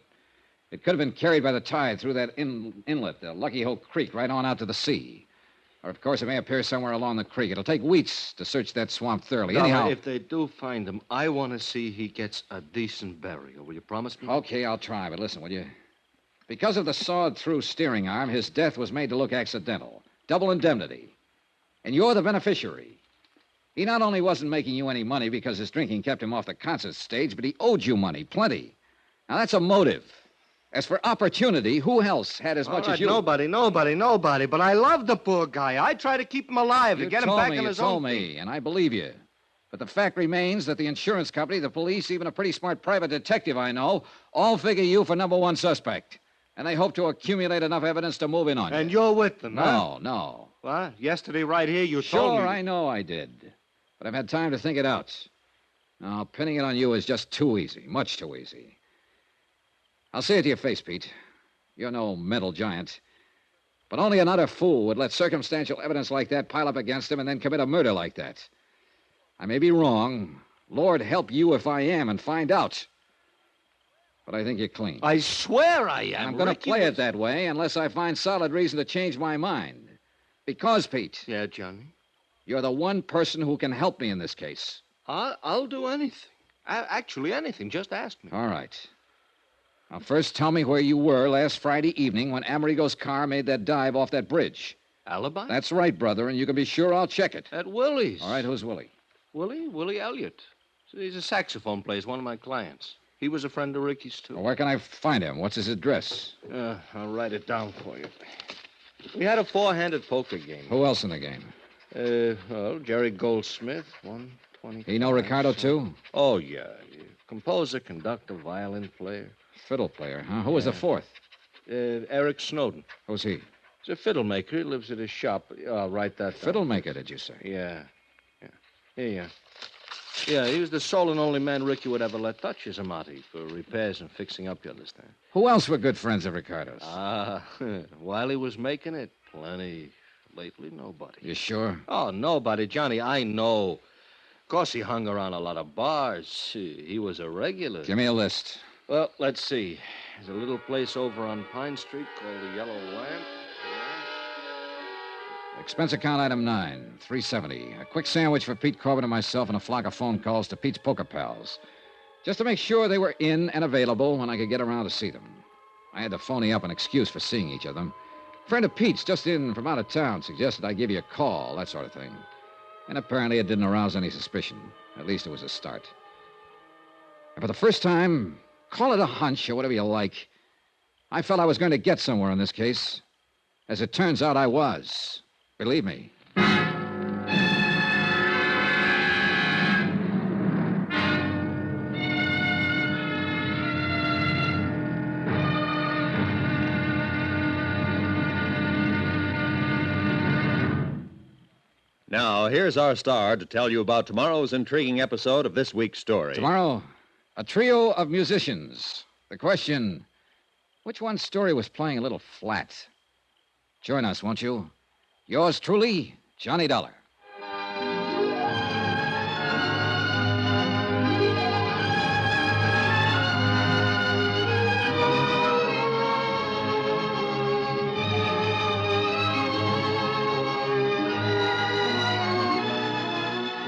could have been carried by the tide through that inlet, the Lucky Hole Creek, right on out to the sea. Or, of course, it may appear somewhere along the creek. It'll take weeks to search that swamp thoroughly. Now, Anyhow... if they do find him, I want to see he gets a decent burial. Will you promise me? Okay, I'll try, but listen, will you? Because of the sawed-through steering arm, his death was made to look accidental. Double indemnity. And you're the beneficiary. He not only wasn't making you any money because his drinking kept him off the concert stage, but he owed you money, plenty. Now, that's a motive. As for opportunity, who else had as much as you? Nobody. But I love the poor guy. I try to keep him alive, to get him back on his own. You told me, and I believe you. But the fact remains that the insurance company, the police, even a pretty smart private detective I know, all figure you for number one suspect. And they hope to accumulate enough evidence to move in on you. And you're with them, huh? No. What? Yesterday right here you told me... Sure, I know I did. But I've had time to think it out. Now, pinning it on you is just too easy, much too easy. I'll say it to your face, Pete. You're no mental giant. But only an utter fool would let circumstantial evidence like that pile up against him and then commit a murder like that. I may be wrong. Lord help you if I am and find out. But I think you're clean. I swear I am. And I'm going to play it that way unless I find solid reason to change my mind. Because, Pete, Yeah, Johnny. you're the one person who can help me in this case. I'll do anything. Actually, anything. Just ask me. All right. Now, first tell me where you were last Friday evening when Amerigo's car made that dive off that bridge. Alibi? That's right, brother, and you can be sure I'll check it. At Willie's. All right, who's Willie? Willie Elliott. He's a saxophone player, one of my clients. He was a friend of Ricky's, too. Well, where can I find him? What's his address? I'll write it down for you. We had a four-handed poker game. Who else in the game? Well, Jerry Goldsmith, 120. He know Ricardo, too? Oh, yeah. Composer, conductor, violin player. Fiddle player, huh? Who was the fourth? Eric Snowden. Who's he? He's a fiddle maker. He lives at his shop. I'll write that down. Fiddle maker, did you say? Yeah. Here you are. Yeah, he was the sole and only man Ricky would ever let touch his amati for repairs and fixing up, you understand? Who else were good friends of Ricardo's? While he was making it, plenty. Lately, nobody. You sure? Oh, nobody, Johnny, I know. Of course, he hung around a lot of bars. He was a regular. Give me a list. Well, let's see. There's a little place over on Pine Street called the Yellow Lamp. Expense account item 9, $370. A quick sandwich for Pete Corbin and myself and a flock of phone calls to Pete's poker pals. Just to make sure they were in and available when I could get around to see them. I had to phony up an excuse for seeing each of them. A friend of Pete's, just in from out of town, suggested I give you a call, that sort of thing. And apparently it didn't arouse any suspicion. At least it was a start. And for the first time, call it a hunch or whatever you like, I felt I was going to get somewhere in this case. As it turns out, I was. Believe me. Now, here's our star to tell you about tomorrow's intriguing episode of this week's story. Tomorrow, a trio of musicians. The question, which one's story was playing a little flat? Join us, won't you? Yours truly, Johnny Dollar.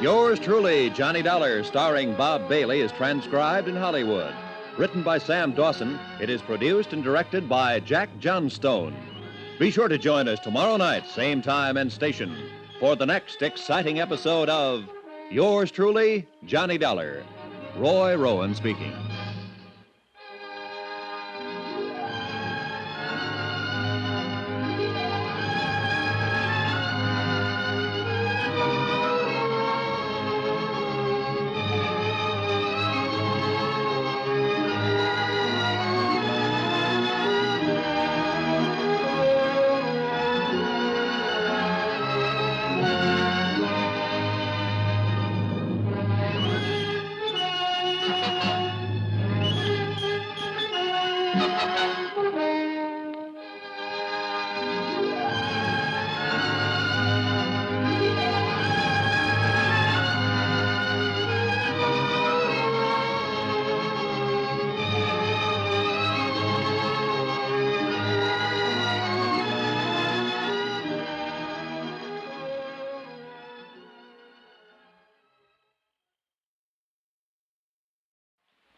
Yours truly, Johnny Dollar, starring Bob Bailey, is transcribed in Hollywood. Written by Sam Dawson, it is produced and directed by Jack Johnstone. Be sure to join us tomorrow night, same time and station, for the next exciting episode of Yours truly, Johnny Dollar. Roy Rowan speaking.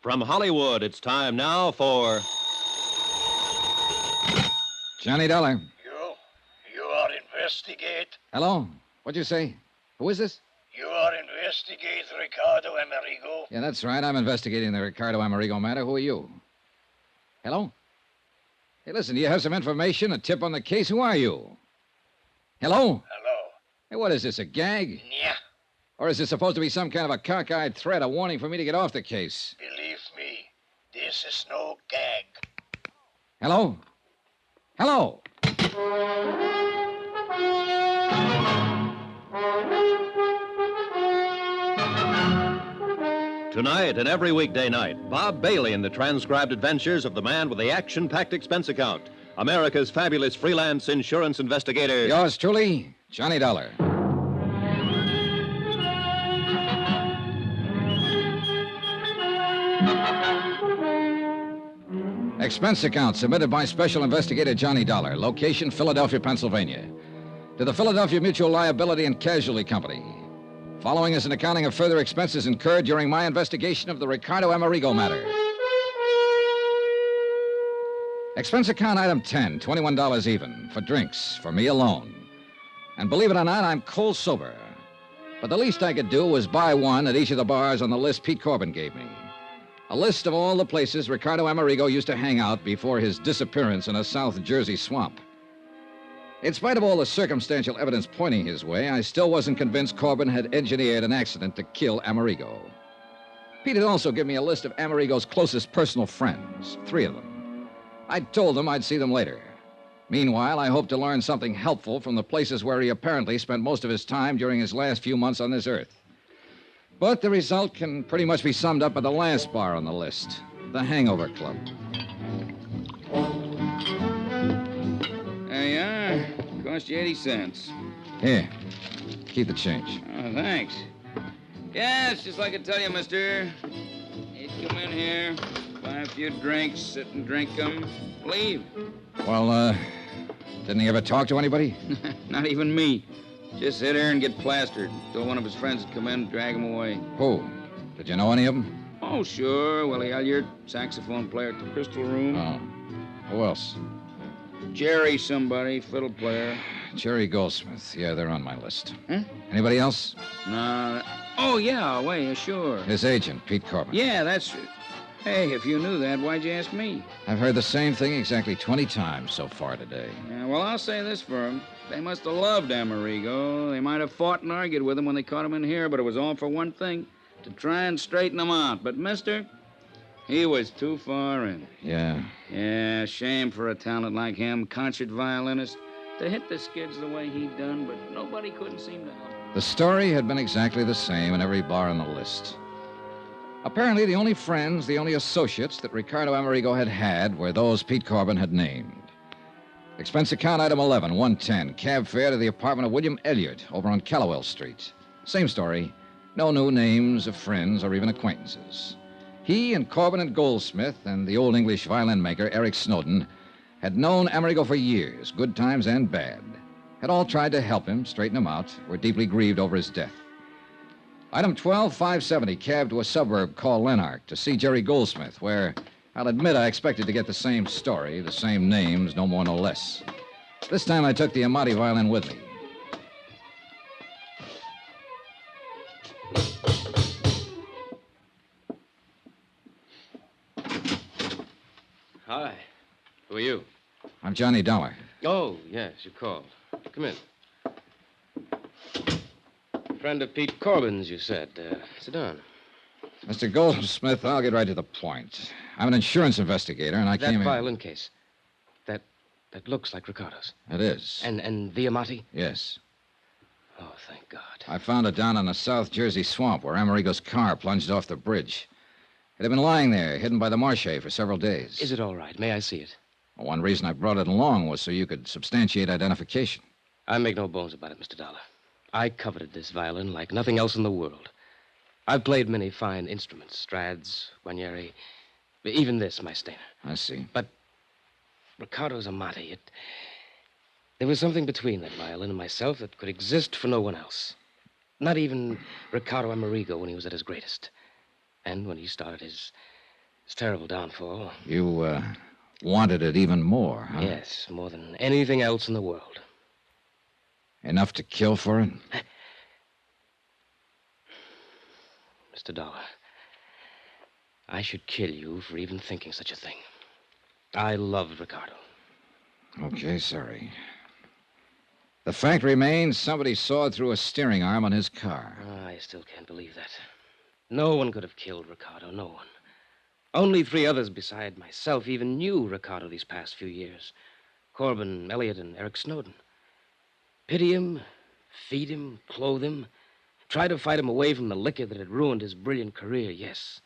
From Hollywood, it's time now for... Johnny Dollar. You are Investigate. Hello? What'd you say? Who is this? You are Investigate Ricardo Amerigo. Yeah, that's right. I'm investigating the Ricardo Amerigo Matter. Who are you? Hello? Hey, listen, do you have some information, a tip on the case? Who are you? Hello? Hello. Hey, what is this, a gag? Yeah. Or is it supposed to be some kind of a cockeyed threat, a warning for me to get off the case? Believe me, this is no gag. Hello? Hello? Tonight and every weekday night, Bob Bailey in the transcribed adventures of the man with the action-packed expense account, America's fabulous freelance insurance investigator. Yours truly, Johnny Dollar. Expense account submitted by Special Investigator Johnny Dollar. Location, Philadelphia, Pennsylvania. to the Philadelphia Mutual Liability and Casualty Company. Following is an accounting of further expenses incurred during my investigation of the Ricardo Amerigo matter. Expense account item 10, $21 even, for drinks, for me alone. And believe it or not, I'm cold sober. But the least I could do was buy one at each of the bars on the list Pete Corbin gave me. A list of all the places Ricardo Amerigo used to hang out before his disappearance in a South Jersey swamp. In spite of all the circumstantial evidence pointing his way, I still wasn't convinced Corbin had engineered an accident to kill Amerigo. Pete had also given me a list of Amerigo's closest personal friends, 3 of them. I told them I'd see them later. Meanwhile, I hoped to learn something helpful from the places where he apparently spent most of his time during his last few months on this earth. But the result can pretty much be summed up at the last bar on the list, the Hangover Club. There you are. Cost you 80 cents. Here, keep the change. Oh, thanks. Yeah, it's just like I tell you, mister. You'd come in here, buy a few drinks, sit and drink them, leave. Well, didn't he ever talk to anybody? Not even me. Just sit there and get plastered until one of his friends would come in and drag him away. Who? Did you know any of them? Oh, sure. Willie Elliott, saxophone player at the Crystal Room. Oh. Who else? Jerry somebody, fiddle player. Jerry Goldsmith. Yeah, they're on my list. Huh? Anybody else? No. Oh, yeah, wait, sure. His agent, Pete Corbin. Yeah, that's... Hey, if you knew that, why'd you ask me? I've heard the same thing exactly 20 times so far today. Yeah, well, I'll say this for him. They must have loved Amerigo. They might have fought and argued with him when they caught him in here, but it was all for one thing, to try and straighten him out. But, mister, he was too far in. Yeah. Yeah, shame for a talent like him, concert violinist, to hit the skids the way he'd done, but nobody couldn't seem to help him. The story had been exactly the same in every bar on the list. Apparently, the only friends, the only associates that Ricardo Amerigo had were those Pete Corbin had named. Expense account item 11, 110, cab fare to the apartment of William Elliott over on Callowell Street. Same story. No new names of friends or even acquaintances. He and Corbin and Goldsmith and the old English violin maker, Eric Snowden, had known Amerigo for years, good times and bad. Had all tried to help him, straighten him out, were deeply grieved over his death. Item 12, 570, cab to a suburb called Lanark to see Jerry Goldsmith, where I'll admit I expected to get the same story, the same names, no more, no less. This time I took the Amati violin with me. Hi. Who are you? I'm Johnny Dollar. Oh, yes, you called. Come in. Friend of Pete Corbin's, you said. Sit down. Mr. Goldsmith, I'll get right to the point. I'm an insurance investigator, and I came That in... violin case. That looks like Ricardo's. It is. And the Amati? Yes. Oh, thank God. I found it down in a South Jersey swamp where Amerigo's car plunged off the bridge. It had been lying there, hidden by the marche for several days. Is it all right? May I see it? Well, one reason I brought it along was so you could substantiate identification. I make no bones about it, Mr. Dollar. I coveted this violin like nothing else in the world. I've played many fine instruments, Strads, Guarnieri, even this, my Stainer. I see. But Ricardo's Amati, there was something between that violin and myself that could exist for no one else. Not even Ricardo Amerigo when he was at his greatest. And when he started his terrible downfall. You, wanted it even more, huh? Yes, more than anything else in the world. Enough to kill for it? Mr. Dollar, I should kill you for even thinking such a thing. I loved Ricardo. Okay, sorry. The fact remains somebody sawed through a steering arm on his car. I still can't believe that. No one could have killed Ricardo, no one. Only 3 others beside myself even knew Ricardo these past few years. Corbin, Elliott, and Eric Snowden. Pity him, feed him, clothe him, try to fight him away from the liquor that had ruined his brilliant career, yes.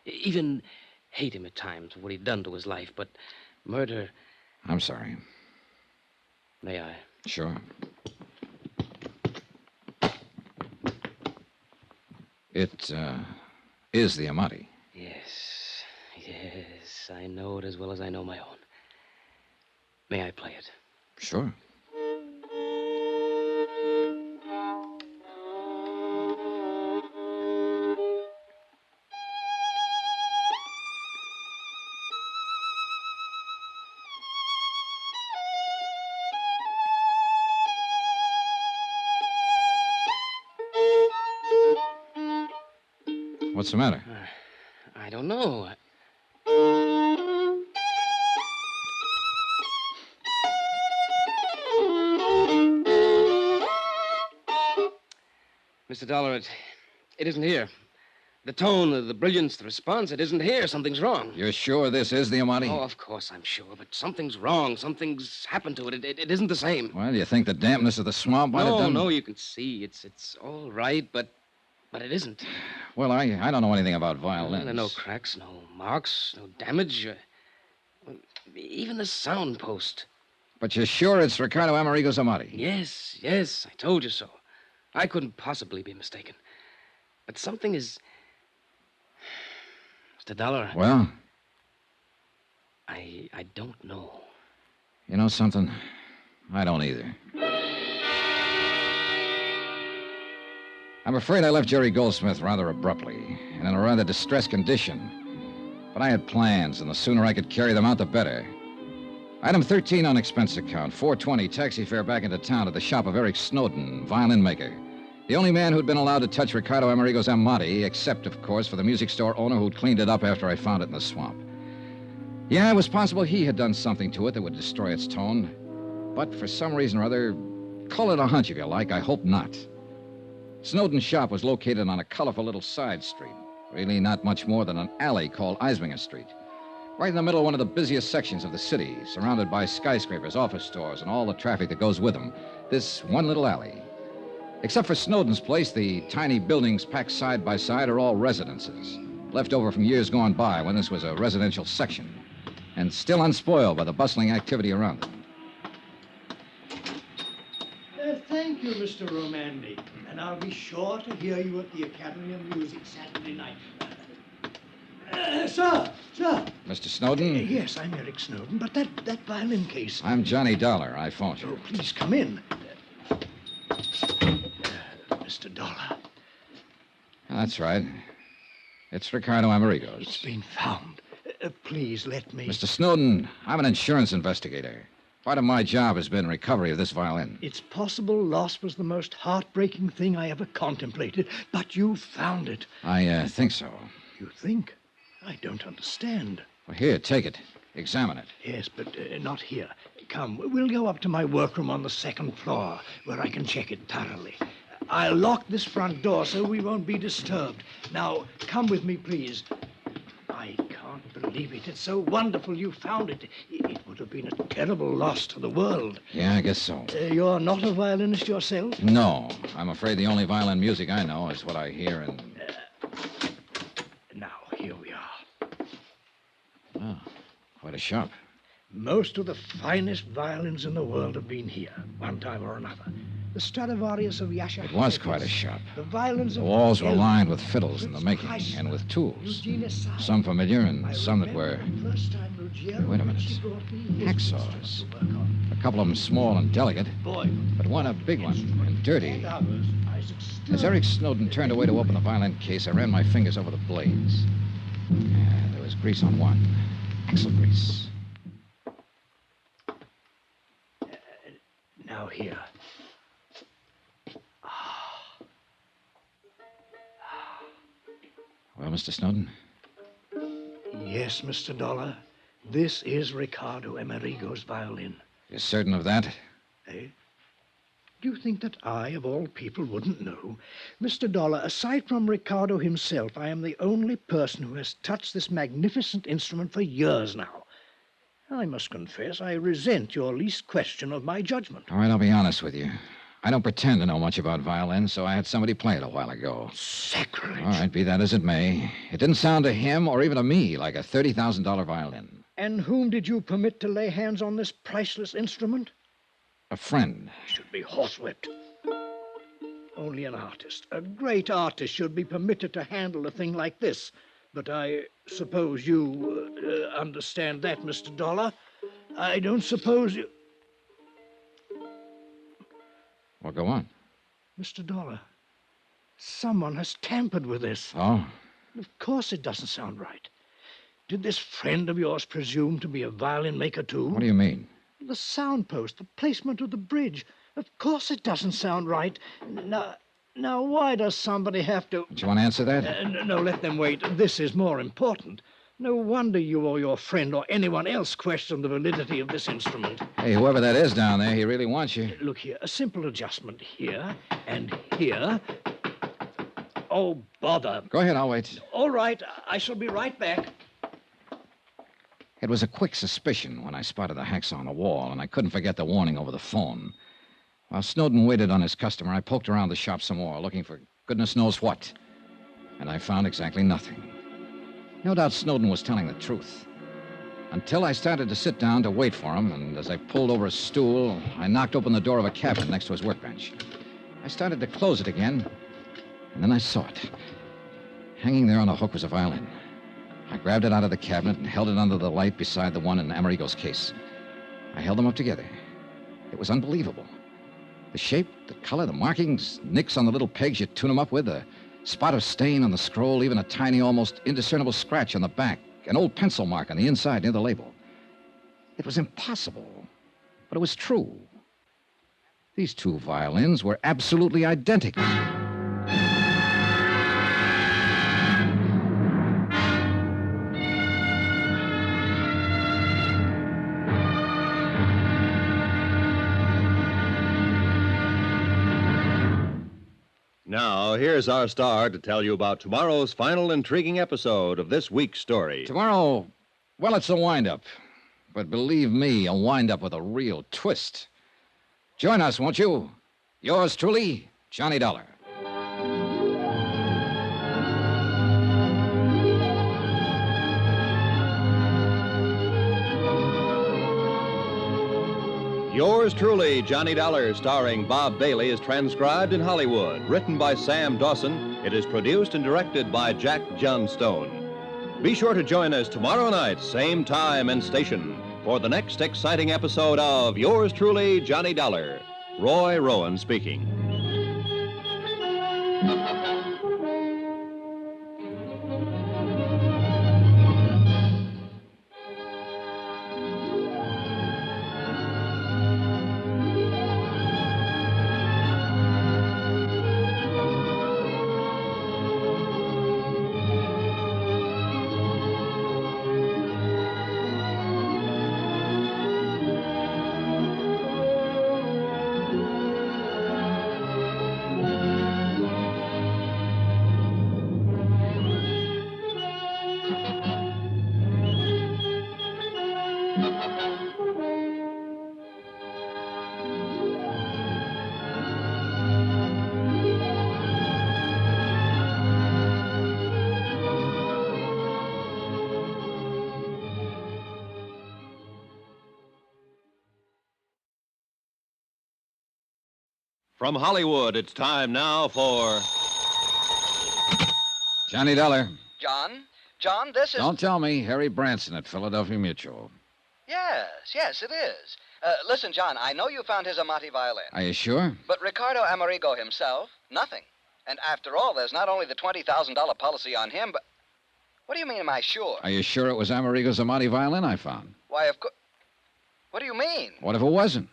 Even hate him at times for what he'd done to his life, but murder... I'm sorry. May I? Sure. It, is the Amati. Yes, I know it as well as I know my own. May I play it? Sure. What's the matter? I don't know. Mr. Dollar, it isn't here. The tone, the brilliance, the response, it isn't here. Something's wrong. You're sure this is the Amati? Oh, of course I'm sure, but something's wrong. Something's happened to it. It isn't the same. Well, you think the dampness of the swamp might have done... No, you can see. It's all right, but it isn't. Well, I don't know anything about violins. There are no cracks, no marks, no damage. Even the sound post. But you're sure it's Ricardo Amerigo's Amati? Yes, I told you so. I couldn't possibly be mistaken. But something is... Mr. Dollar. Well? I don't know. You know something? I don't either. I'm afraid I left Jerry Goldsmith rather abruptly and in a rather distressed condition. But I had plans, and the sooner I could carry them out, the better. Item 13 on expense account, $4.20 taxi fare back into town to the shop of Eric Snowden, violin maker. The only man who'd been allowed to touch Ricardo Amerigo's Amati, except, of course, for the music store owner who'd cleaned it up after I found it in the swamp. Yeah, it was possible he had done something to it that would destroy its tone. But for some reason or other, call it a hunch if you like, I hope not. Snowden's shop was located on a colorful little side street. Really not much more than an alley called Eisminger Street. Right in the middle of one of the busiest sections of the city, surrounded by skyscrapers, office stores, and all the traffic that goes with them. This one little alley. Except for Snowden's place, the tiny buildings packed side by side are all residences, left over from years gone by when this was a residential section, and still unspoiled by the bustling activity around it. Thank you, Mr. Romandi. And I'll be sure to hear you at the Academy of Music Saturday night. Sir! Mr. Snowden? Yes, I'm Eric Snowden, but that violin case... I'm Johnny Dollar. I phoned you. Oh, please come in. Mr. Dollar. That's right. It's Ricardo Amerigo's. It's been found. Please let me... Mr. Snowden, I'm an insurance investigator. Part of my job has been recovery of this violin. It's possible loss was the most heartbreaking thing I ever contemplated, but you found it. I think so. You think? I don't understand. Well, here, take it. Examine it. Yes, but not here. Come, we'll go up to my workroom on the second floor, where I can check it thoroughly. I'll lock this front door so we won't be disturbed. Now, come with me, please. I can't believe it. It's so wonderful you found it. It would have been a terrible loss to the world. Yeah, I guess so. You're not a violinist yourself? No. I'm afraid the only violin music I know is what I hear in... Now, here we are. Oh, quite a shop. Most of the finest violins in the world have been here, one time or another. The Stradivarius of Yasha. It was quite a shop. The violins The of... walls were lined with fiddles in the making, and with tools. Some familiar and some that were... Wait a minute. Hacksaws. A couple of them small and delicate, but one a big one and dirty. As Eric Snowden turned away to open the violin case, I ran my fingers over the blades. There was grease on one. Axle grease. Now here. Well, Mr. Snowden? Yes, Mr. Dollar. This is Ricardo Amerigo's violin. You're certain of that? Eh? Do you think that I, of all people, wouldn't know? Mr. Dollar, aside from Ricardo himself, I am the only person who has touched this magnificent instrument for years now. I must confess I resent your least question of my judgment. All right, I'll be honest with you. I don't pretend to know much about violins, so I had somebody play it a while ago. Sacrilege. All right, be that as it may. It didn't sound to him or even to me like a $30,000 violin. And whom did you permit to lay hands on this priceless instrument? A friend. Should be horsewhipped. Only an artist, a great artist, should be permitted to handle a thing like this. But I suppose you understand that, Mr. Dollar. I don't suppose you... Well, go on. Mr. Dollar, someone has tampered with this. Oh? Of course it doesn't sound right. Did this friend of yours presume to be a violin maker, too? What do you mean? The sound post, the placement of the bridge. Of course it doesn't sound right. Now, why does somebody have to... Do you want to answer that? No, let them wait. This is more important. No wonder you or your friend or anyone else question the validity of this instrument. Hey, whoever that is down there, he really wants you. Look here, a simple adjustment here and here. Oh, bother. Go ahead, I'll wait. All right, I shall be right back. It was a quick suspicion when I spotted the hacksaw on the wall, and I couldn't forget the warning over the phone. While Snowden waited on his customer, I poked around the shop some more, looking for goodness knows what. And I found exactly nothing. No doubt Snowden was telling the truth. Until I started to sit down to wait for him, and as I pulled over a stool, I knocked open the door of a cabinet next to his workbench. I started to close it again, and then I saw it. Hanging there on a hook was a violin. I grabbed it out of the cabinet and held it under the light beside the one in Amerigo's case. I held them up together. It was unbelievable. The shape, the color, the markings, nicks on the little pegs you tune them up with, a spot of stain on the scroll, even a tiny, almost indiscernible scratch on the back, an old pencil mark on the inside near the label. It was impossible, but it was true. These two violins were absolutely identical. Now, here's our star to tell you about tomorrow's final intriguing episode of this week's story. Tomorrow, well, it's a wind-up. But believe me, a wind-up with a real twist. Join us, won't you? Yours truly, Johnny Dollar. Yours truly, Johnny Dollar, starring Bob Bailey, is transcribed in Hollywood. Written by Sam Dawson, it is produced and directed by Jack Johnstone. Be sure to join us tomorrow night, same time and station, for the next exciting episode of Yours truly, Johnny Dollar. Roy Rowan speaking. From Hollywood, it's time now for... Johnny Dollar. John, this is... Don't tell me. Harry Branson at Philadelphia Mutual. Yes, it is. Listen, John, I know you found his Amati violin. Are you sure? But Ricardo Amerigo himself, nothing. And after all, there's not only the $20,000 policy on him, but... What do you mean, am I sure? Are you sure it was Amerigo's Amati violin I found? Why, of course... What do you mean? What if it wasn't?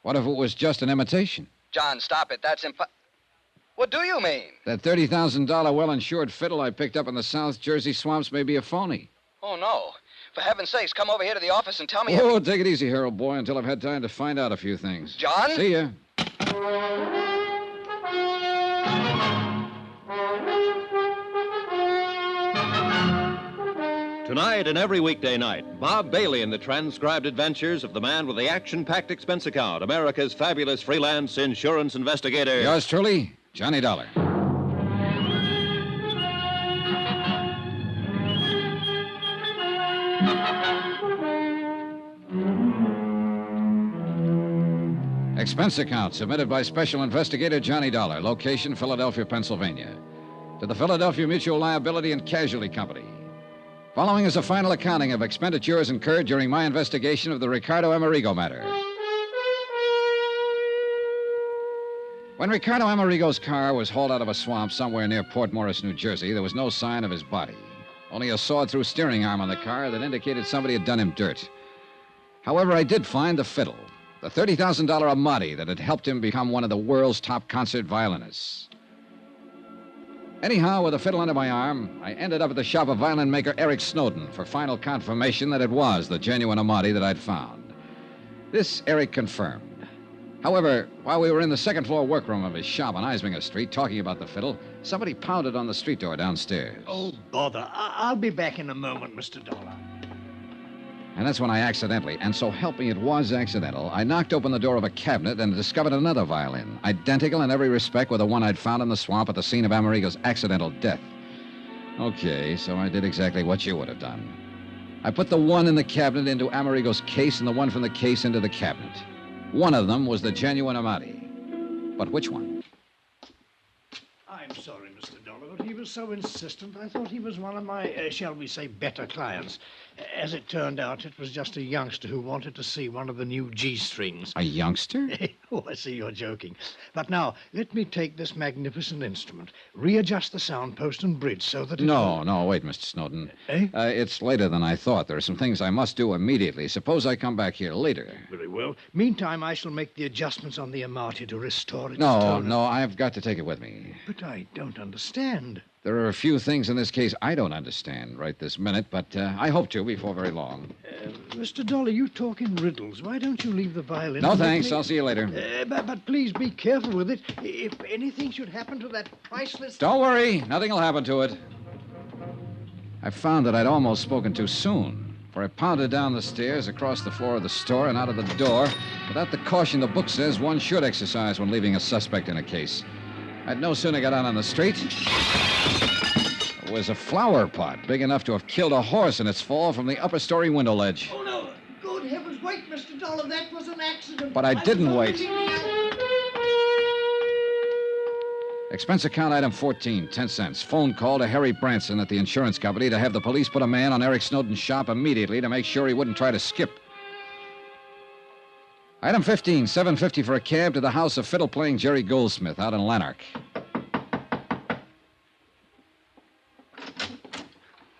What if it was just an imitation? John, stop it. That's What do you mean? That $30,000 well-insured fiddle I picked up in the South Jersey swamps may be a phony. Oh, no. For heaven's sakes, come over here to the office and tell me... Oh, take it easy, Harold boy, until I've had time to find out a few things. John? See ya. Tonight and every weekday night, Bob Bailey in the transcribed adventures of the man with the action-packed expense account, America's fabulous freelance insurance investigator. Yours truly, Johnny Dollar. Expense account submitted by Special Investigator Johnny Dollar, location Philadelphia, Pennsylvania, to the Philadelphia Mutual Liability and Casualty Company. Following is a final accounting of expenditures incurred during my investigation of the Ricardo Amerigo matter. When Ricardo Amerigo's car was hauled out of a swamp somewhere near Port Morris, New Jersey, there was no sign of his body. Only a sawed-through steering arm on the car that indicated somebody had done him dirt. However, I did find the fiddle, the $30,000 Amati that had helped him become one of the world's top concert violinists. Anyhow, with a fiddle under my arm, I ended up at the shop of violin maker Eric Snowden for final confirmation that it was the genuine Amati that I'd found. This Eric confirmed. However, while we were in the second-floor workroom of his shop on Eisminger Street talking about the fiddle, somebody pounded on the street door downstairs. Oh, bother. I'll be back in a moment, Mr. Dollar. And that's when I accidentally, and so help me it was accidental, I knocked open the door of a cabinet and discovered another violin, identical in every respect with the one I'd found in the swamp at the scene of Amerigo's accidental death. Okay, so I did exactly what you would have done. I put the one in the cabinet into Amerigo's case and the one from the case into the cabinet. One of them was the genuine Amati. But which one? I'm sorry, Mr. Dollar, but he was so insistent. I thought he was one of my, shall we say, better clients. As it turned out, it was just a youngster who wanted to see one of the new G-strings. A youngster? Oh, I see you're joking. But now, let me take this magnificent instrument, readjust the sound post and bridge so that it... No, wait, Mr. Snowden. Eh? It's later than I thought. There are some things I must do immediately. Suppose I come back here later. Very well. Meantime, I shall make the adjustments on the Amati to restore its No, tone. I've got to take it with me. But I don't understand. There are a few things in this case I don't understand right this minute, but I hope to before very long. Mr. Dollar, you talk in riddles. Why don't you leave the violin? No, and let thanks. me- I'll see you later. But please be careful with it. If anything should happen to that priceless... Don't worry. Nothing will happen to it. I found that I'd almost spoken too soon, for I pounded down the stairs, across the floor of the store, and out of the door without the caution the book says one should exercise when leaving a suspect in a case. I'd no sooner got out on the street... It was a flower pot big enough to have killed a horse in its fall from the upper story window ledge. Oh, no. Good heavens, wait, Mr. Dollar. That was an accident. But I didn't wait. was Expense account item 14, 10 cents. Phone call to Harry Branson at the insurance company to have the police put a man on Eric Snowden's shop immediately to make sure he wouldn't try to skip. Item 15, $7.50 for a cab to the house of fiddle-playing Jerry Goldsmith out in Lanark.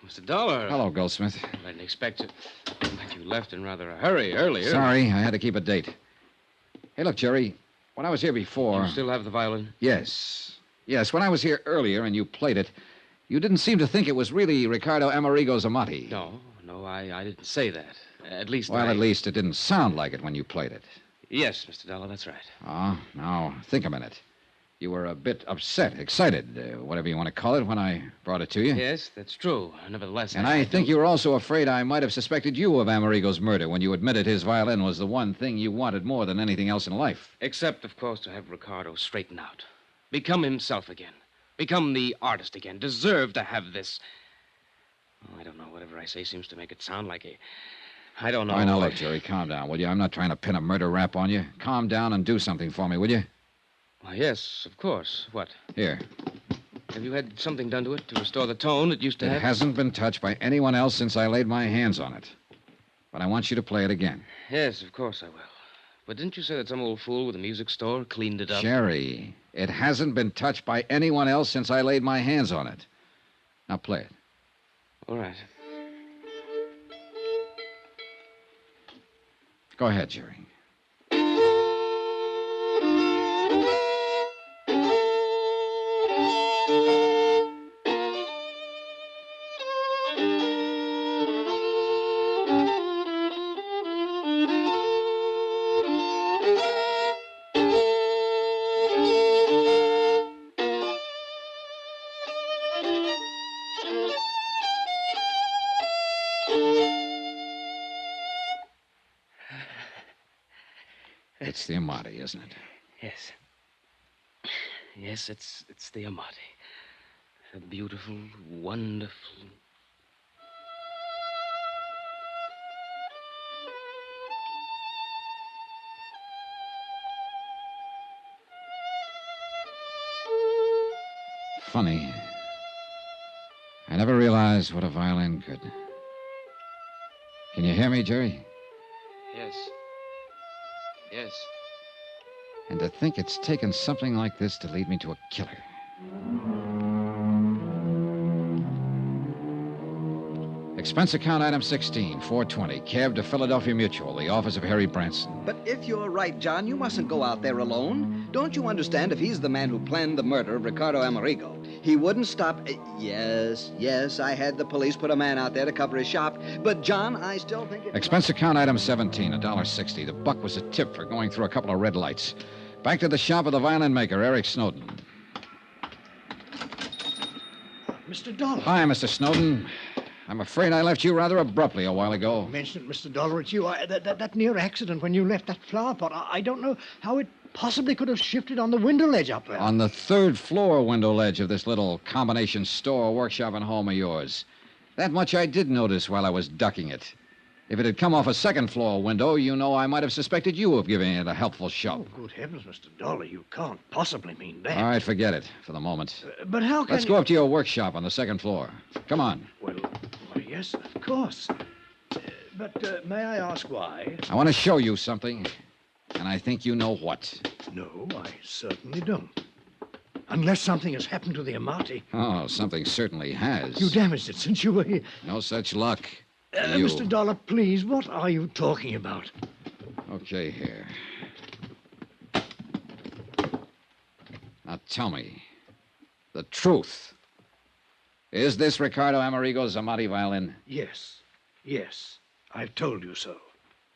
Mr. Dollar. Hello, Goldsmith. I didn't expect it. But you left in rather a hurry earlier. Sorry, I had to keep a date. Hey, look, Jerry, when I was here before... You still have the violin? Yes, when I was here earlier and you played it, you didn't seem to think it was really Ricardo Amerigo's Amati. No, I didn't say that. At least Well, at least it didn't sound like it when you played it. Yes, Mr. Dollar, that's right. Oh, now, think a minute. You were a bit upset, excited, whatever you want to call it, when I brought it to you. Yes, that's true. Nevertheless... And I think you were also afraid I might have suspected you of Amerigo's murder when you admitted his violin was the one thing you wanted more than anything else in life. Except, of course, to have Ricardo straighten out. Become himself again. Become the artist again. Deserve to have this... Oh, I don't know. Whatever I say seems to make it sound like I don't know. All right, now, look, Jerry, calm down, will you? I'm not trying to pin a murder rap on you. Calm down and do something for me, will you? Why, yes, of course. What? Here. Have you had something done to it to restore the tone it used to It have? hasn't been touched by anyone else since I laid my hands on it. But I want you to play it again. Yes, of course I will. But didn't you say that some old fool with a music store cleaned it up? Jerry, it hasn't been touched by anyone else since I laid my hands on it. Now play it. All right. Go ahead, Jerry. It's the Amati, isn't it? Yes. Yes, it's the Amati. A beautiful, wonderful... Funny. I never realized what a violin could. Can you hear me, Jerry? Yes. Yes. And to think it's taken something like this to lead me to a killer. Expense account item 16, $4.20. Cab to Philadelphia Mutual, the office of Harry Branson. But if you're right, John, you mustn't go out there alone. Don't you understand? If he's the man who planned the murder of Ricardo Amerigo, he wouldn't stop. Yes, I had the police put a man out there to cover his shop. But, John, I still think it... Expense account item 17, $1.60. The buck was a tip for going through a couple of red lights. Back to the shop of the violin maker, Eric Snowden. Mr. Dollar. Hi, Mr. Snowden. I'm afraid I left you rather abruptly a while ago. You mentioned it, Mr. Dollar. It's you. That near accident when you left that flower pot, I don't know how it possibly could have shifted on the window ledge up there. On the third floor window ledge of this little combination store, workshop, and home of yours. That much I did notice while I was ducking it. If it had come off a second floor window, you know I might have suspected you of giving it a helpful shove. Oh, good heavens, Mr. Dollar, you can't possibly mean that. All right, forget it for the moment. But how can Let's go up to your workshop on the second floor. Come on. Well, yes, of course. But may I ask why? I want to show you something, and I think you know what. No, I certainly don't. Unless something has happened to the Amati. Oh, something certainly has. You damaged it since you were here. No such luck. Mr. Dollar, please, what are you talking about? Okay, here. Now tell me the truth. Is this Ricardo Amerigo's Amati violin? Yes. I've told you so.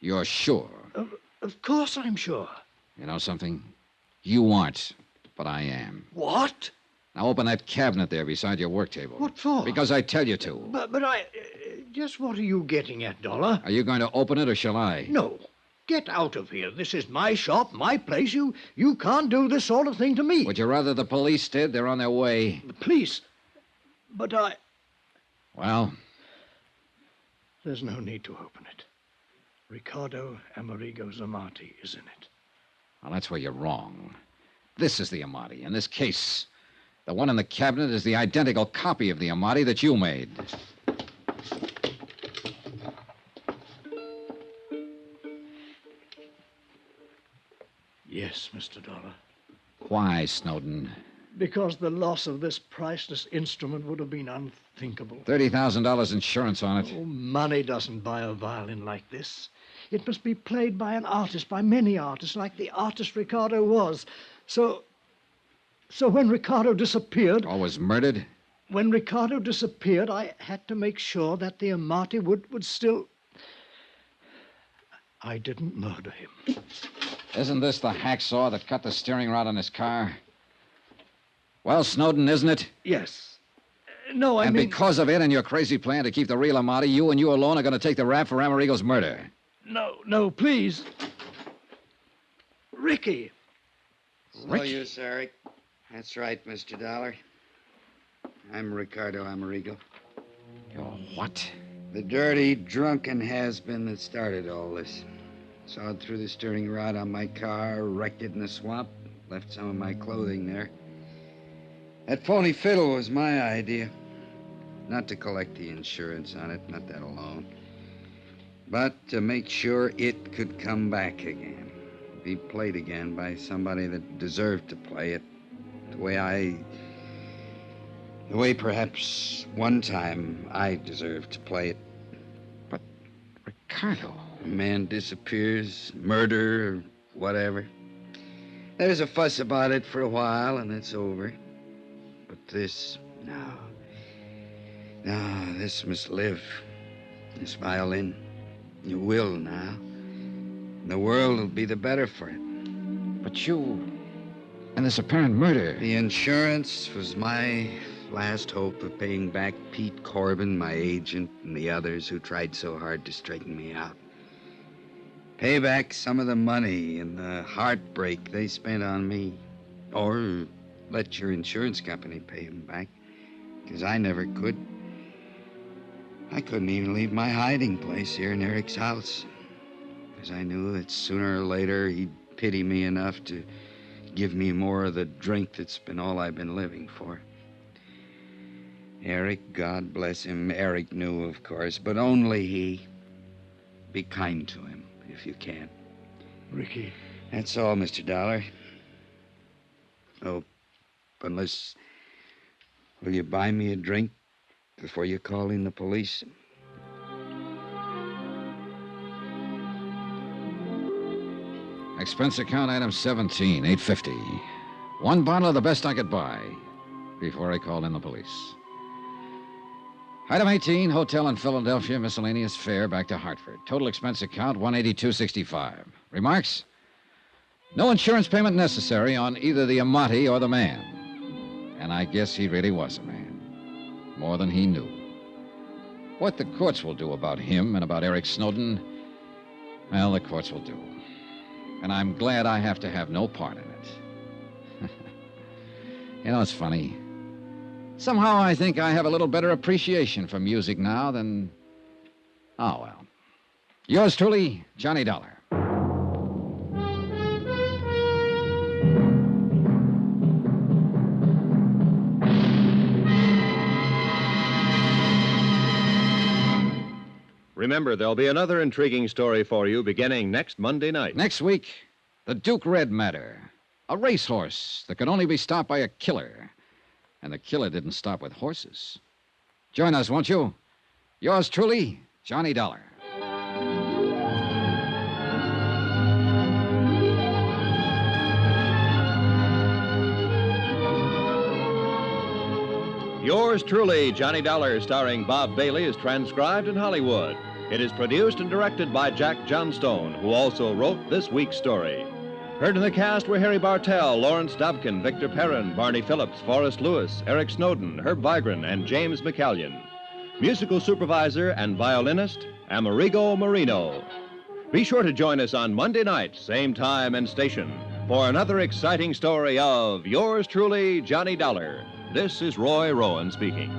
You're sure? Of course I'm sure. You know something? You aren't, but I am. What? Now open that cabinet there beside your work table. What for? Because I tell you to. But I... just what are you getting at, Dollar? Are you going to open it or shall I? No. Get out of here. This is my shop, my place. You can't do this sort of thing to me. Would you rather the police did? They're on their way. The police? But I... Well? There's no need to open it. Ricardo Amerigo's Amati is in it. Well, that's where you're wrong. This is the Amati. In this case, the one in the cabinet is the identical copy of the Amati that you made. Yes, Mr. Dollar. Why, Snowden? Because the loss of this priceless instrument would have been unthinkable. $30,000 insurance on it. Oh, money doesn't buy a violin like this. It must be played by an artist, by many artists, like the artist Ricardo was. So when Ricardo disappeared... Or was murdered? When Ricardo disappeared, I had to make sure that the Amati would still... I didn't murder him. Isn't this the hacksaw that cut the steering rod on his car? Well, Snowden, isn't it? Yes. No, I mean... And because of it and your crazy plan to keep the real Amati, you and you alone are going to take the rap for Amerigo's murder. No, please. Ricky. No use, Eric. That's right, Mr. Dollar. I'm Ricardo Amerigo. You're what? The dirty, drunken has-been that started all this. Sawed through the steering rod on my car, wrecked it in the swamp, left some of my clothing there. That phony fiddle was my idea. Not to collect the insurance on it, not that alone. But to make sure it could come back again. Be played again by somebody that deserved to play it. The way perhaps one time I deserved to play it. But, Ricardo... A man disappears, murder, or whatever. There's a fuss about it for a while, and it's over. But this, no, this must live. This violin, it will now. The world will be the better for it. But you... and this apparent murder... The insurance was my last hope of paying back Pete Corbin, my agent, and the others who tried so hard to straighten me out. Pay back some of the money and the heartbreak they spent on me. Or let your insurance company pay them back. Because I never could. I couldn't even leave my hiding place here in Eric's house. Because I knew that sooner or later he'd pity me enough to give me more of the drink that's been all I've been living for. Eric, God bless him, Eric knew, of course, but only he. Be kind to him, if you can. Ricky. That's all, Mr. Dollar. Oh, unless... will you buy me a drink before you call in the police? Expense account item 17, $850. One bottle of the best I could buy before I called in the police. Item 18, hotel in Philadelphia, miscellaneous fare back to Hartford. Total expense account, $182.65. Remarks? No insurance payment necessary on either the Amati or the man. And I guess he really was a man. More than he knew. What the courts will do about him and about Eric Snowden, well, the courts will do. And I'm glad I have to have no part in it. You know, it's funny. Somehow I think I have a little better appreciation for music now than... Oh, well. Yours truly, Johnny Dollar. Remember, there'll be another intriguing story for you beginning next Monday night. Next week, the Duke Red Matter. A racehorse that could only be stopped by a killer. And the killer didn't stop with horses. Join us, won't you? Yours truly, Johnny Dollar. Yours truly, Johnny Dollar, starring Bob Bailey, is transcribed in Hollywood. It is produced and directed by Jack Johnstone, who also wrote this week's story. Heard in the cast were Harry Bartell, Lawrence Dobkin, Victor Perrin, Barney Phillips, Forrest Lewis, Eric Snowden, Herb Vigran, and James McCallion. Musical supervisor and violinist, Amerigo Marino. Be sure to join us on Monday night, same time and station, for another exciting story of Yours truly, Johnny Dollar. This is Roy Rowan speaking.